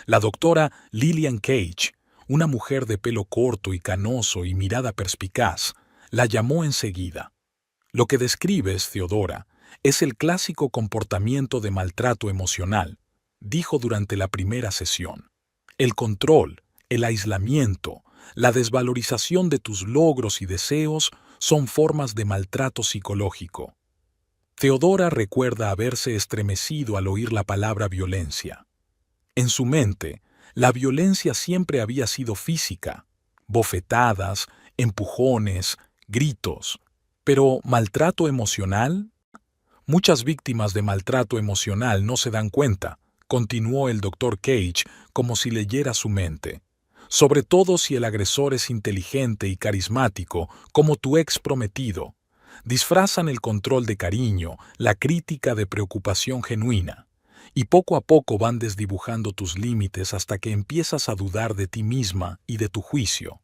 La doctora Lillian Cage, una mujer de pelo corto y canoso y mirada perspicaz, la llamó enseguida. Lo que describes, Theodora, es el clásico comportamiento de maltrato emocional, dijo durante la primera sesión. El control, el aislamiento, la desvalorización de tus logros y deseos son formas de maltrato psicológico. Theodora recuerda haberse estremecido al oír la palabra violencia. En su mente, la violencia siempre había sido física, bofetadas, empujones, gritos. Pero, ¿maltrato emocional? Muchas víctimas de maltrato emocional no se dan cuenta, continuó el Dr. Cage como si leyera su mente. Sobre todo si el agresor es inteligente y carismático, como tu ex prometido. Disfrazan el control de cariño, la crítica de preocupación genuina. Y poco a poco van desdibujando tus límites hasta que empiezas a dudar de ti misma y de tu juicio.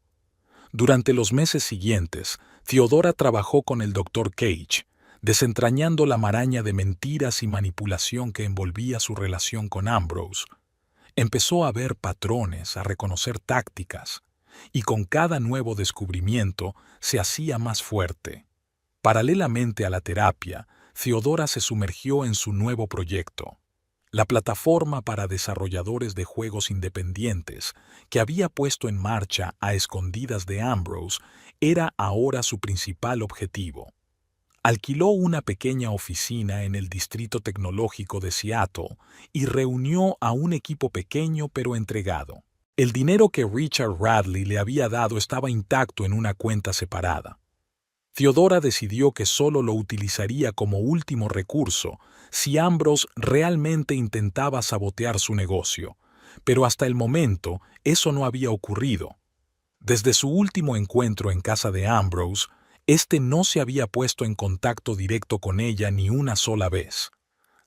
Durante los meses siguientes, Theodora trabajó con el Dr. Cage, desentrañando la maraña de mentiras y manipulación que envolvía su relación con Ambrose. Empezó a ver patrones, a reconocer tácticas, y con cada nuevo descubrimiento se hacía más fuerte. Paralelamente a la terapia, Theodora se sumergió en su nuevo proyecto. la plataforma para desarrolladores de juegos independientes que había puesto en marcha a escondidas de Ambrose, era ahora su principal objetivo. Alquiló una pequeña oficina en el distrito tecnológico de Seattle y reunió a un equipo pequeño pero entregado. El dinero que Richard Radley le había dado estaba intacto en una cuenta separada. Theodora decidió que solo lo utilizaría como último recurso si Ambrose realmente intentaba sabotear su negocio, pero hasta el momento eso no había ocurrido. Desde su último encuentro en casa de Ambrose, este no se había puesto en contacto directo con ella ni una sola vez.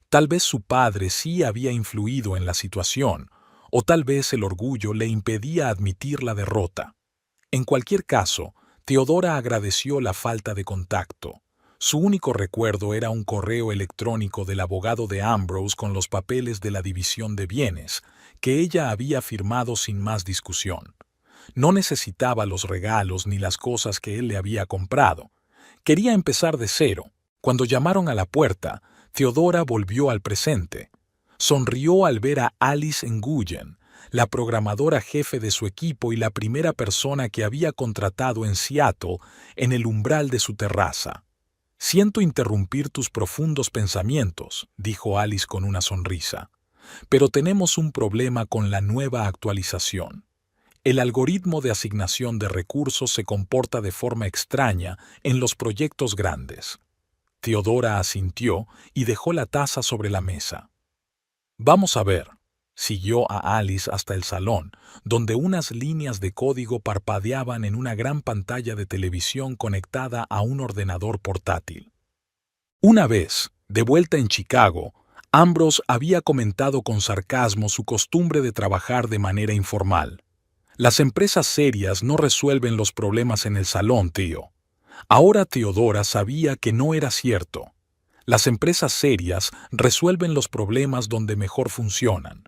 Tal vez su padre sí había influido en la situación, o tal vez el orgullo le impedía admitir la derrota. En cualquier caso, Theodora agradeció la falta de contacto. Su único recuerdo era un correo electrónico del abogado de Ambrose con los papeles de la división de bienes, que ella había firmado sin más discusión. No necesitaba los regalos ni las cosas que él le había comprado. Quería empezar de cero. Cuando llamaron a la puerta, Theodora volvió al presente. Sonrió al ver a Alice Nguyen, la programadora jefe de su equipo y la primera persona que había contratado en Seattle, en el umbral de su terraza. «Siento interrumpir tus profundos pensamientos», dijo Alice con una sonrisa. «Pero tenemos un problema con la nueva actualización. El algoritmo de asignación de recursos se comporta de forma extraña en los proyectos grandes». Theodora asintió y dejó la taza sobre la mesa. «Vamos a ver», siguió a Alice hasta el salón, donde unas líneas de código parpadeaban en una gran pantalla de televisión conectada a un ordenador portátil. Una vez, de vuelta en Chicago, Ambrose había comentado con sarcasmo su costumbre de trabajar de manera informal. «Las empresas serias no resuelven los problemas en el salón, tío». Ahora Theodora sabía que no era cierto. Las empresas serias resuelven los problemas donde mejor funcionan.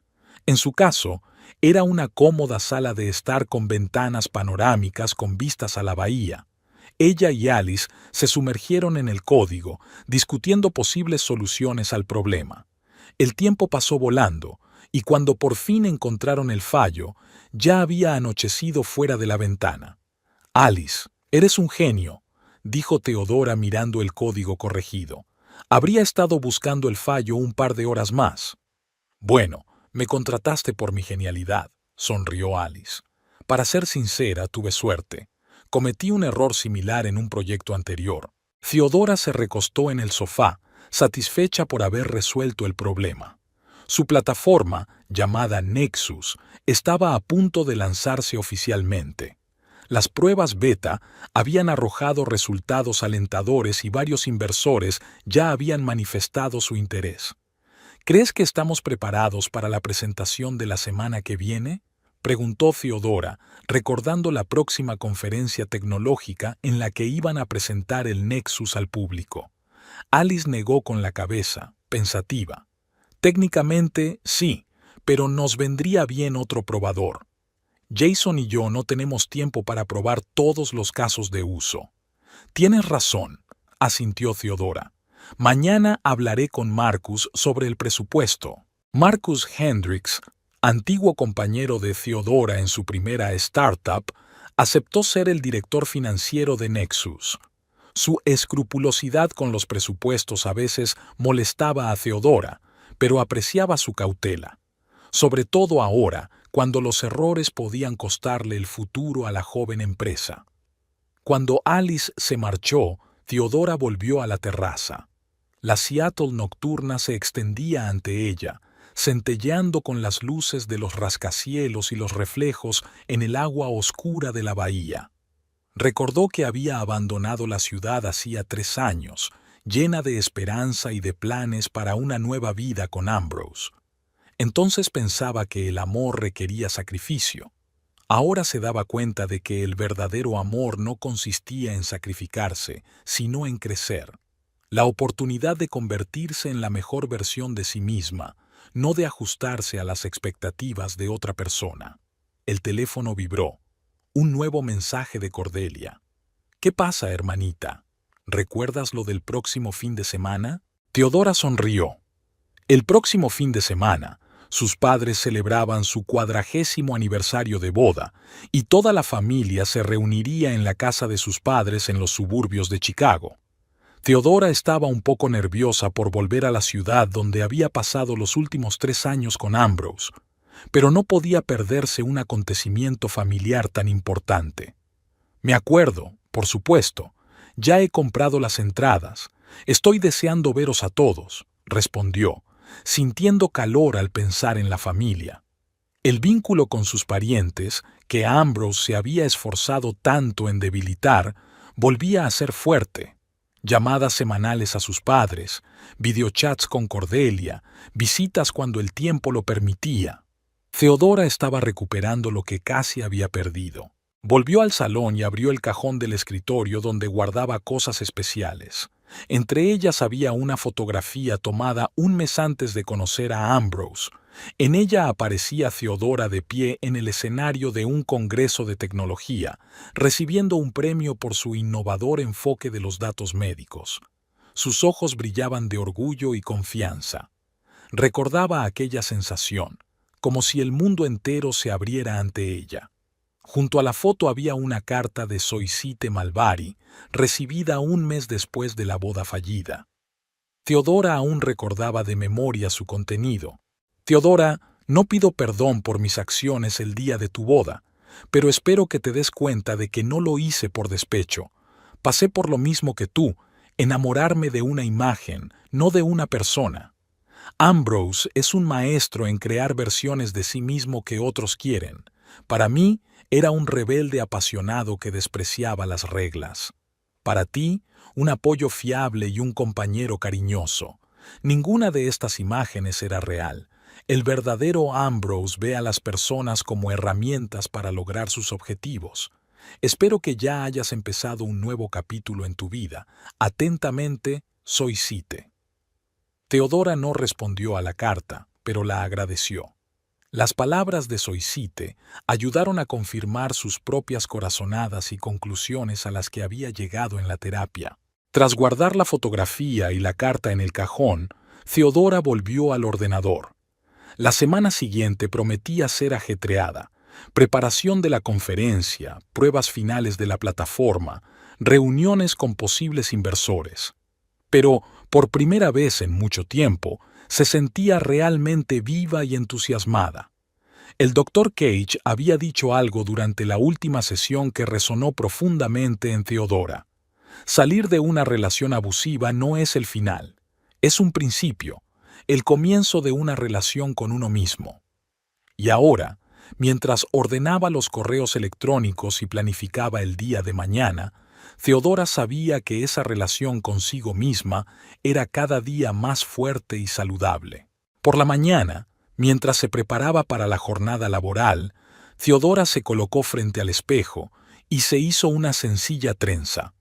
En su caso, era una cómoda sala de estar con ventanas panorámicas con vistas a la bahía. Ella y Alice se sumergieron en el código, discutiendo posibles soluciones al problema. El tiempo pasó volando, y cuando por fin encontraron el fallo, ya había anochecido fuera de la ventana. «Alice, eres un genio», dijo Theodora mirando el código corregido. «Habría estado buscando el fallo un par de horas más». «Bueno, me contrataste por mi genialidad», sonrió Alice. «Para ser sincera, tuve suerte. Cometí un error similar en un proyecto anterior». Theodora se recostó en el sofá, satisfecha por haber resuelto el problema. Su plataforma, llamada Nexus, estaba a punto de lanzarse oficialmente. Las pruebas beta habían arrojado resultados alentadores y varios inversores ya habían manifestado su interés. «¿Crees que estamos preparados para la presentación de la semana que viene?», preguntó Theodora, recordando la próxima conferencia tecnológica en la que iban a presentar el Nexus al público. Alice negó con la cabeza, pensativa. «Técnicamente, sí, pero nos vendría bien otro probador. Jason y yo no tenemos tiempo para probar todos los casos de uso». «Tienes razón», asintió Theodora. «Mañana hablaré con Marcus sobre el presupuesto». Marcus Hendricks, antiguo compañero de Theodora en su primera startup, aceptó ser el director financiero de Nexus. Su escrupulosidad con los presupuestos a veces molestaba a Theodora, pero apreciaba su cautela. Sobre todo ahora, cuando los errores podían costarle el futuro a la joven empresa. Cuando Alice se marchó, Theodora volvió a la terraza. La Seattle nocturna se extendía ante ella, centelleando con las luces de los rascacielos y los reflejos en el agua oscura de la bahía. Recordó que había abandonado la ciudad hacía 3 años, llena de esperanza y de planes para una nueva vida con Ambrose. Entonces pensaba que el amor requería sacrificio. Ahora se daba cuenta de que el verdadero amor no consistía en sacrificarse, sino en crecer. La oportunidad de convertirse en la mejor versión de sí misma, no de ajustarse a las expectativas de otra persona. El teléfono vibró. Un nuevo mensaje de Cordelia. «¿Qué pasa, hermanita? ¿Recuerdas lo del próximo fin de semana?». Theodora sonrió. El próximo fin de semana, sus padres celebraban su 40º aniversario de boda y toda la familia se reuniría en la casa de sus padres en los suburbios de Chicago. Theodora estaba un poco nerviosa por volver a la ciudad donde había pasado los últimos 3 años con Ambrose, pero no podía perderse un acontecimiento familiar tan importante. Me acuerdo, por supuesto. Ya he comprado las entradas. Estoy deseando veros a todos, respondió, sintiendo calor al pensar en la familia. El vínculo con sus parientes, que Ambrose se había esforzado tanto en debilitar, volvía a ser fuerte. Llamadas semanales a sus padres, videochats con Cordelia, visitas cuando el tiempo lo permitía. Theodora estaba recuperando lo que casi había perdido. Volvió al salón y abrió el cajón del escritorio donde guardaba cosas especiales. Entre ellas había una fotografía tomada un mes antes de conocer a Ambrose. En ella aparecía Theodora de pie en el escenario de un congreso de tecnología, recibiendo un premio por su innovador enfoque de los datos médicos. Sus ojos brillaban de orgullo y confianza. Recordaba aquella sensación, como si el mundo entero se abriera ante ella. Junto a la foto había una carta de Soisite Malvari, recibida un mes después de la boda fallida. Theodora aún recordaba de memoria su contenido. Theodora, no pido perdón por mis acciones el día de tu boda, pero espero que te des cuenta de que no lo hice por despecho. Pasé por lo mismo que tú, enamorarme de una imagen, no de una persona. Ambrose es un maestro en crear versiones de sí mismo que otros quieren. Para mí, era un rebelde apasionado que despreciaba las reglas. Para ti, un apoyo fiable y un compañero cariñoso. Ninguna de estas imágenes era real. El verdadero Ambrose ve a las personas como herramientas para lograr sus objetivos. Espero que ya hayas empezado un nuevo capítulo en tu vida. Atentamente, Soisite. Theodora no respondió a la carta, pero la agradeció. Las palabras de Soisite ayudaron a confirmar sus propias corazonadas y conclusiones a las que había llegado en la terapia. Tras guardar la fotografía y la carta en el cajón, Theodora volvió al ordenador. La semana siguiente prometía ser ajetreada. Preparación de la conferencia, pruebas finales de la plataforma, reuniones con posibles inversores. Pero, por primera vez en mucho tiempo, se sentía realmente viva y entusiasmada. El Dr. Cage había dicho algo durante la última sesión que resonó profundamente en Theodora. Salir de una relación abusiva no es el final, es un principio, el comienzo de una relación con uno mismo. Y ahora, mientras ordenaba los correos electrónicos y planificaba el día de mañana, Theodora sabía que esa relación consigo misma era cada día más fuerte y saludable. Por la mañana, mientras se preparaba para la jornada laboral, Theodora se colocó frente al espejo y se hizo una sencilla trenza.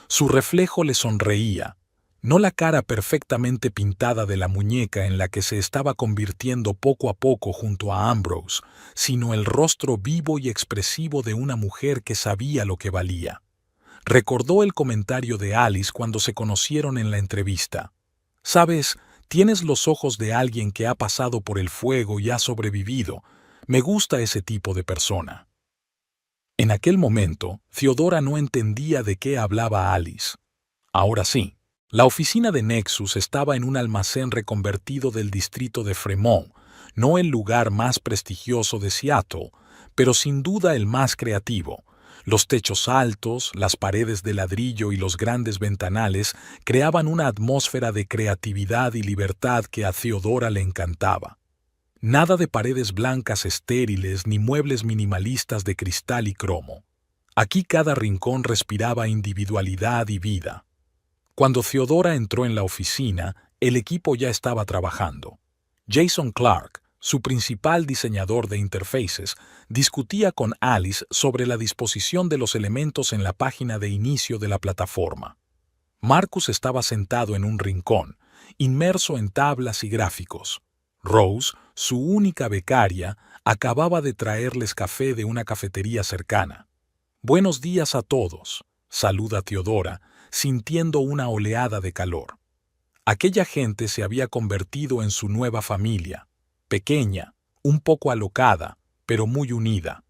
Su reflejo le sonreía, no la cara perfectamente pintada de la muñeca en la que se estaba convirtiendo poco a poco junto a Ambrose, sino el rostro vivo y expresivo de una mujer que sabía lo que valía. Recordó el comentario de Alice cuando se conocieron en la entrevista. «Sabes, tienes los ojos de alguien que ha pasado por el fuego y ha sobrevivido. Me gusta ese tipo de persona». En aquel momento, Theodora no entendía de qué hablaba Alice. Ahora sí, la oficina de Nexus estaba en un almacén reconvertido del distrito de Fremont, no el lugar más prestigioso de Seattle, pero sin duda el más creativo. Los techos altos, las paredes de ladrillo y los grandes ventanales creaban una atmósfera de creatividad y libertad que a Theodora le encantaba. Nada de paredes blancas estériles ni muebles minimalistas de cristal y cromo. Aquí cada rincón respiraba individualidad y vida. Cuando Theodora entró en la oficina, el equipo ya estaba trabajando. Jason Clark, su principal diseñador de interfaces, discutía con Alice sobre la disposición de los elementos en la página de inicio de la plataforma. Marcus estaba sentado en un rincón, inmerso en tablas y gráficos. Rose, su única becaria, acababa de traerles café de una cafetería cercana. «Buenos días a todos», saluda Theodora, sintiendo una oleada de calor. Aquella gente se había convertido en su nueva familia, pequeña, un poco alocada, pero muy unida.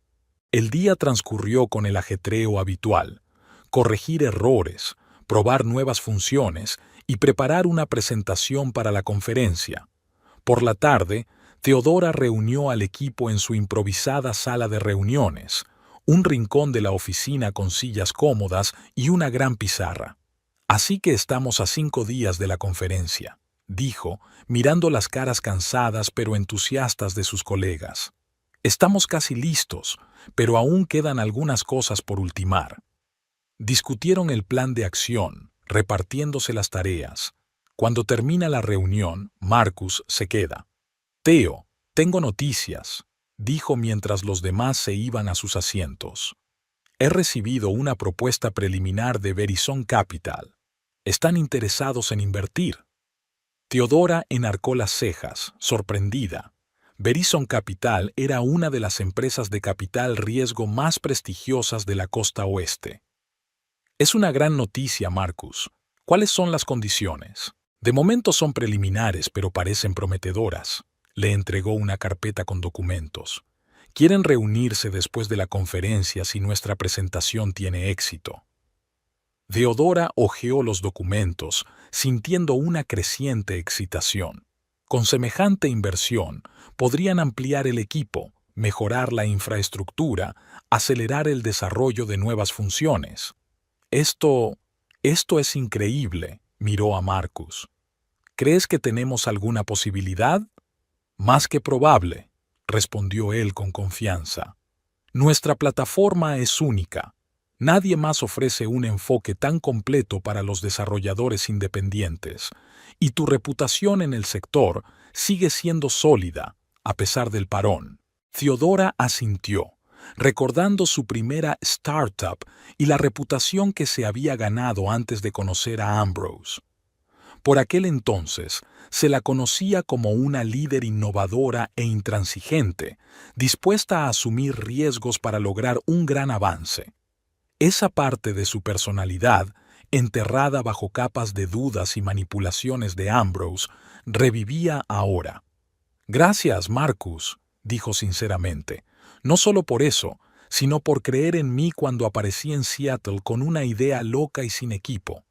El día transcurrió con el ajetreo habitual: corregir errores, probar nuevas funciones y preparar una presentación para la conferencia. Por la tarde, Teodora reunió al equipo en su improvisada sala de reuniones, un rincón de la oficina con sillas cómodas y una gran pizarra. Así que estamos a 5 días de la conferencia, dijo, mirando las caras cansadas pero entusiastas de sus colegas. Estamos casi listos, pero aún quedan algunas cosas por ultimar. Discutieron el plan de acción, repartiéndose las tareas. Cuando termina la reunión, Marcus se queda. Theo, tengo noticias, dijo mientras los demás se iban a sus asientos. He recibido una propuesta preliminar de Verizon Capital. Están interesados en invertir. Teodora enarcó las cejas, sorprendida. Verizon Capital era una de las empresas de capital riesgo más prestigiosas de la costa oeste. Es una gran noticia, Marcus. ¿Cuáles son las condiciones? De momento son preliminares, pero parecen prometedoras. Le entregó una carpeta con documentos. Quieren reunirse después de la conferencia si nuestra presentación tiene éxito. Teodora hojeó los documentos, sintiendo una creciente excitación. Con semejante inversión, podrían ampliar el equipo, mejorar la infraestructura, acelerar el desarrollo de nuevas funciones. Esto es increíble, miró a Marcus. ¿Crees que tenemos alguna posibilidad? Más que probable, respondió él con confianza. Nuestra plataforma es única. Nadie más ofrece un enfoque tan completo para los desarrolladores independientes, y tu reputación en el sector sigue siendo sólida, a pesar del parón. Teodora asintió, recordando su primera startup y la reputación que se había ganado antes de conocer a Ambrose. Por aquel entonces, se la conocía como una líder innovadora e intransigente, dispuesta a asumir riesgos para lograr un gran avance. Esa parte de su personalidad, enterrada bajo capas de dudas y manipulaciones de Ambrose, revivía ahora. Gracias, Marcus, dijo sinceramente, no solo por eso, sino por creer en mí cuando aparecí en Seattle con una idea loca y sin equipo.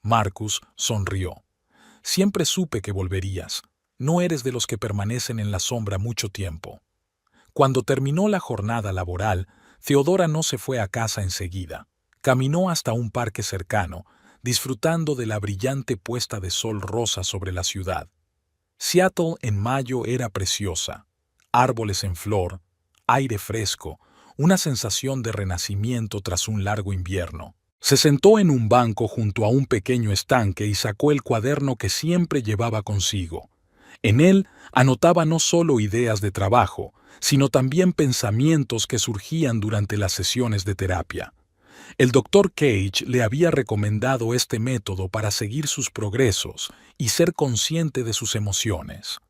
Marcus sonrió. Siempre supe que volverías. No eres de los que permanecen en la sombra mucho tiempo. Cuando terminó la jornada laboral, Teodora no se fue a casa enseguida. Caminó hasta un parque cercano, disfrutando de la brillante puesta de sol rosa sobre la ciudad. Seattle en mayo era preciosa. Árboles en flor, aire fresco, una sensación de renacimiento tras un largo invierno. Se sentó en un banco junto a un pequeño estanque y sacó el cuaderno que siempre llevaba consigo. En él anotaba no solo ideas de trabajo, sino también pensamientos que surgían durante las sesiones de terapia. El Dr. Cage le había recomendado este método para seguir sus progresos y ser consciente de sus emociones.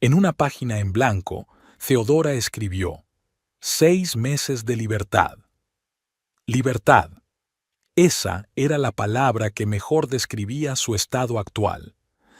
En una página en blanco, Teodora escribió: 6 meses de libertad. Libertad. Esa era la palabra que mejor describía su estado actual.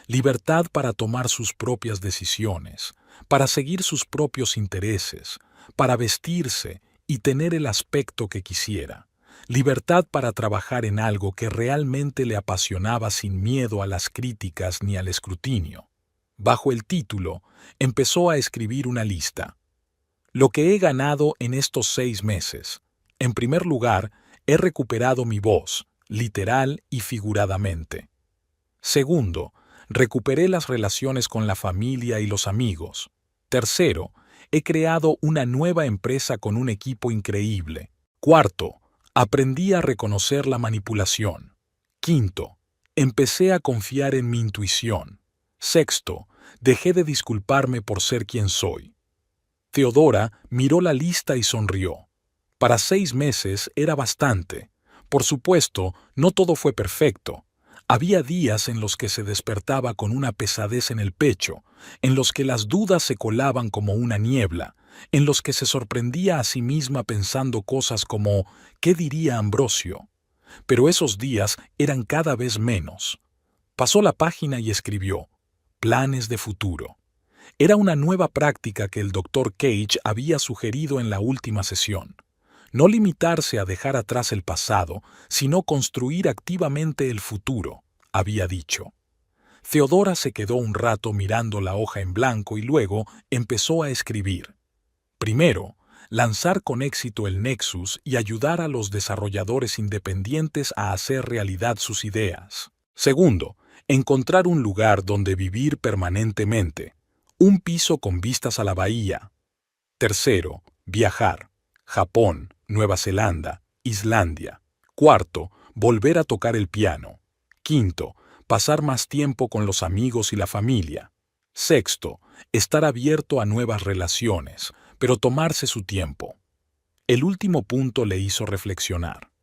Libertad para tomar sus propias decisiones, para seguir sus propios intereses, para vestirse y tener el aspecto que quisiera. Libertad para trabajar en algo que realmente le apasionaba sin miedo a las críticas ni al escrutinio. Bajo el título, empezó a escribir una lista. Lo que he ganado en estos 6 meses. En primer lugar, he recuperado mi voz, literal y figuradamente. Segundo, recuperé las relaciones con la familia y los amigos. Tercero, he creado una nueva empresa con un equipo increíble. Cuarto, aprendí a reconocer la manipulación. Quinto, empecé a confiar en mi intuición. Sexto, dejé de disculparme por ser quien soy. Teodora miró la lista y sonrió. Para 6 meses era bastante. Por supuesto, no todo fue perfecto. Había días en los que se despertaba con una pesadez en el pecho, en los que las dudas se colaban como una niebla, en los que se sorprendía a sí misma pensando cosas como ¿qué diría Ambrosio? Pero esos días eran cada vez menos. Pasó la página y escribió: Planes de futuro. Era una nueva práctica que el Dr. Cage había sugerido en la última sesión. No limitarse a dejar atrás el pasado, sino construir activamente el futuro, había dicho. Theodora se quedó un rato mirando la hoja en blanco y luego empezó a escribir. Primero, lanzar con éxito el Nexus y ayudar a los desarrolladores independientes a hacer realidad sus ideas. Segundo, encontrar un lugar donde vivir permanentemente, un piso con vistas a la bahía. Tercero, viajar. Japón, Nueva Zelanda, Islandia. Cuarto, volver a tocar el piano. Quinto, pasar más tiempo con los amigos y la familia. Sexto, estar abierto a nuevas relaciones, pero tomarse su tiempo. El último punto le hizo reflexionar.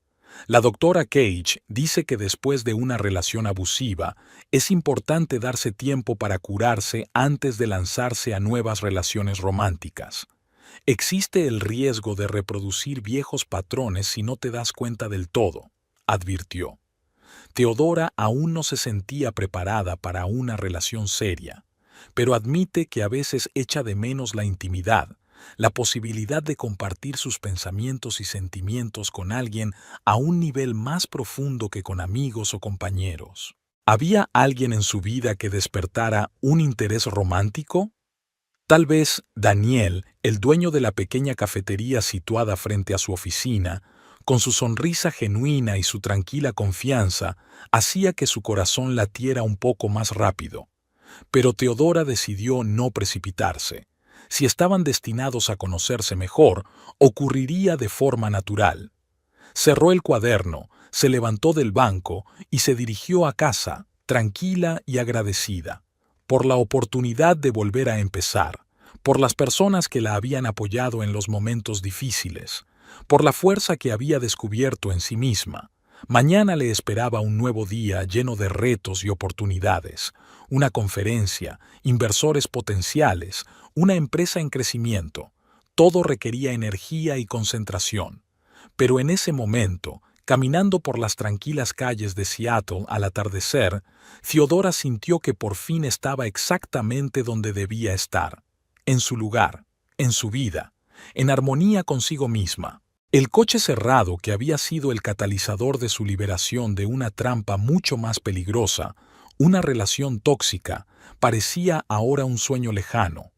La doctora Cage dice que después de una relación abusiva, es importante darse tiempo para curarse antes de lanzarse a nuevas relaciones románticas. Existe el riesgo de reproducir viejos patrones si no te das cuenta del todo, advirtió. Theodora aún no se sentía preparada para una relación seria, pero admite que a veces echa de menos la intimidad, la posibilidad de compartir sus pensamientos y sentimientos con alguien a un nivel más profundo que con amigos o compañeros. ¿Había alguien en su vida que despertara un interés romántico? Tal vez Daniel, el dueño de la pequeña cafetería situada frente a su oficina, con su sonrisa genuina y su tranquila confianza, hacía que su corazón latiera un poco más rápido. Pero Theodora decidió no precipitarse. Si estaban destinados a conocerse mejor, ocurriría de forma natural. Cerró el cuaderno, se levantó del banco y se dirigió a casa, tranquila y agradecida, por la oportunidad de volver a empezar, por las personas que la habían apoyado en los momentos difíciles, por la fuerza que había descubierto en sí misma. Mañana le esperaba un nuevo día lleno de retos y oportunidades, una conferencia, inversores potenciales, una empresa en crecimiento. Todo requería energía y concentración. Pero en ese momento, caminando por las tranquilas calles de Seattle al atardecer, Theodora sintió que por fin estaba exactamente donde debía estar, en su lugar, en su vida, en armonía consigo misma. El coche cerrado, que había sido el catalizador de su liberación de una trampa mucho más peligrosa, una relación tóxica, parecía ahora un sueño lejano,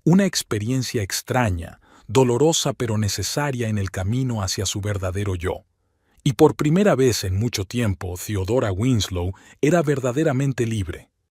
una experiencia extraña, dolorosa pero necesaria en el camino hacia su verdadero yo. Y por primera vez en mucho tiempo, Theodora Winslow era verdaderamente libre.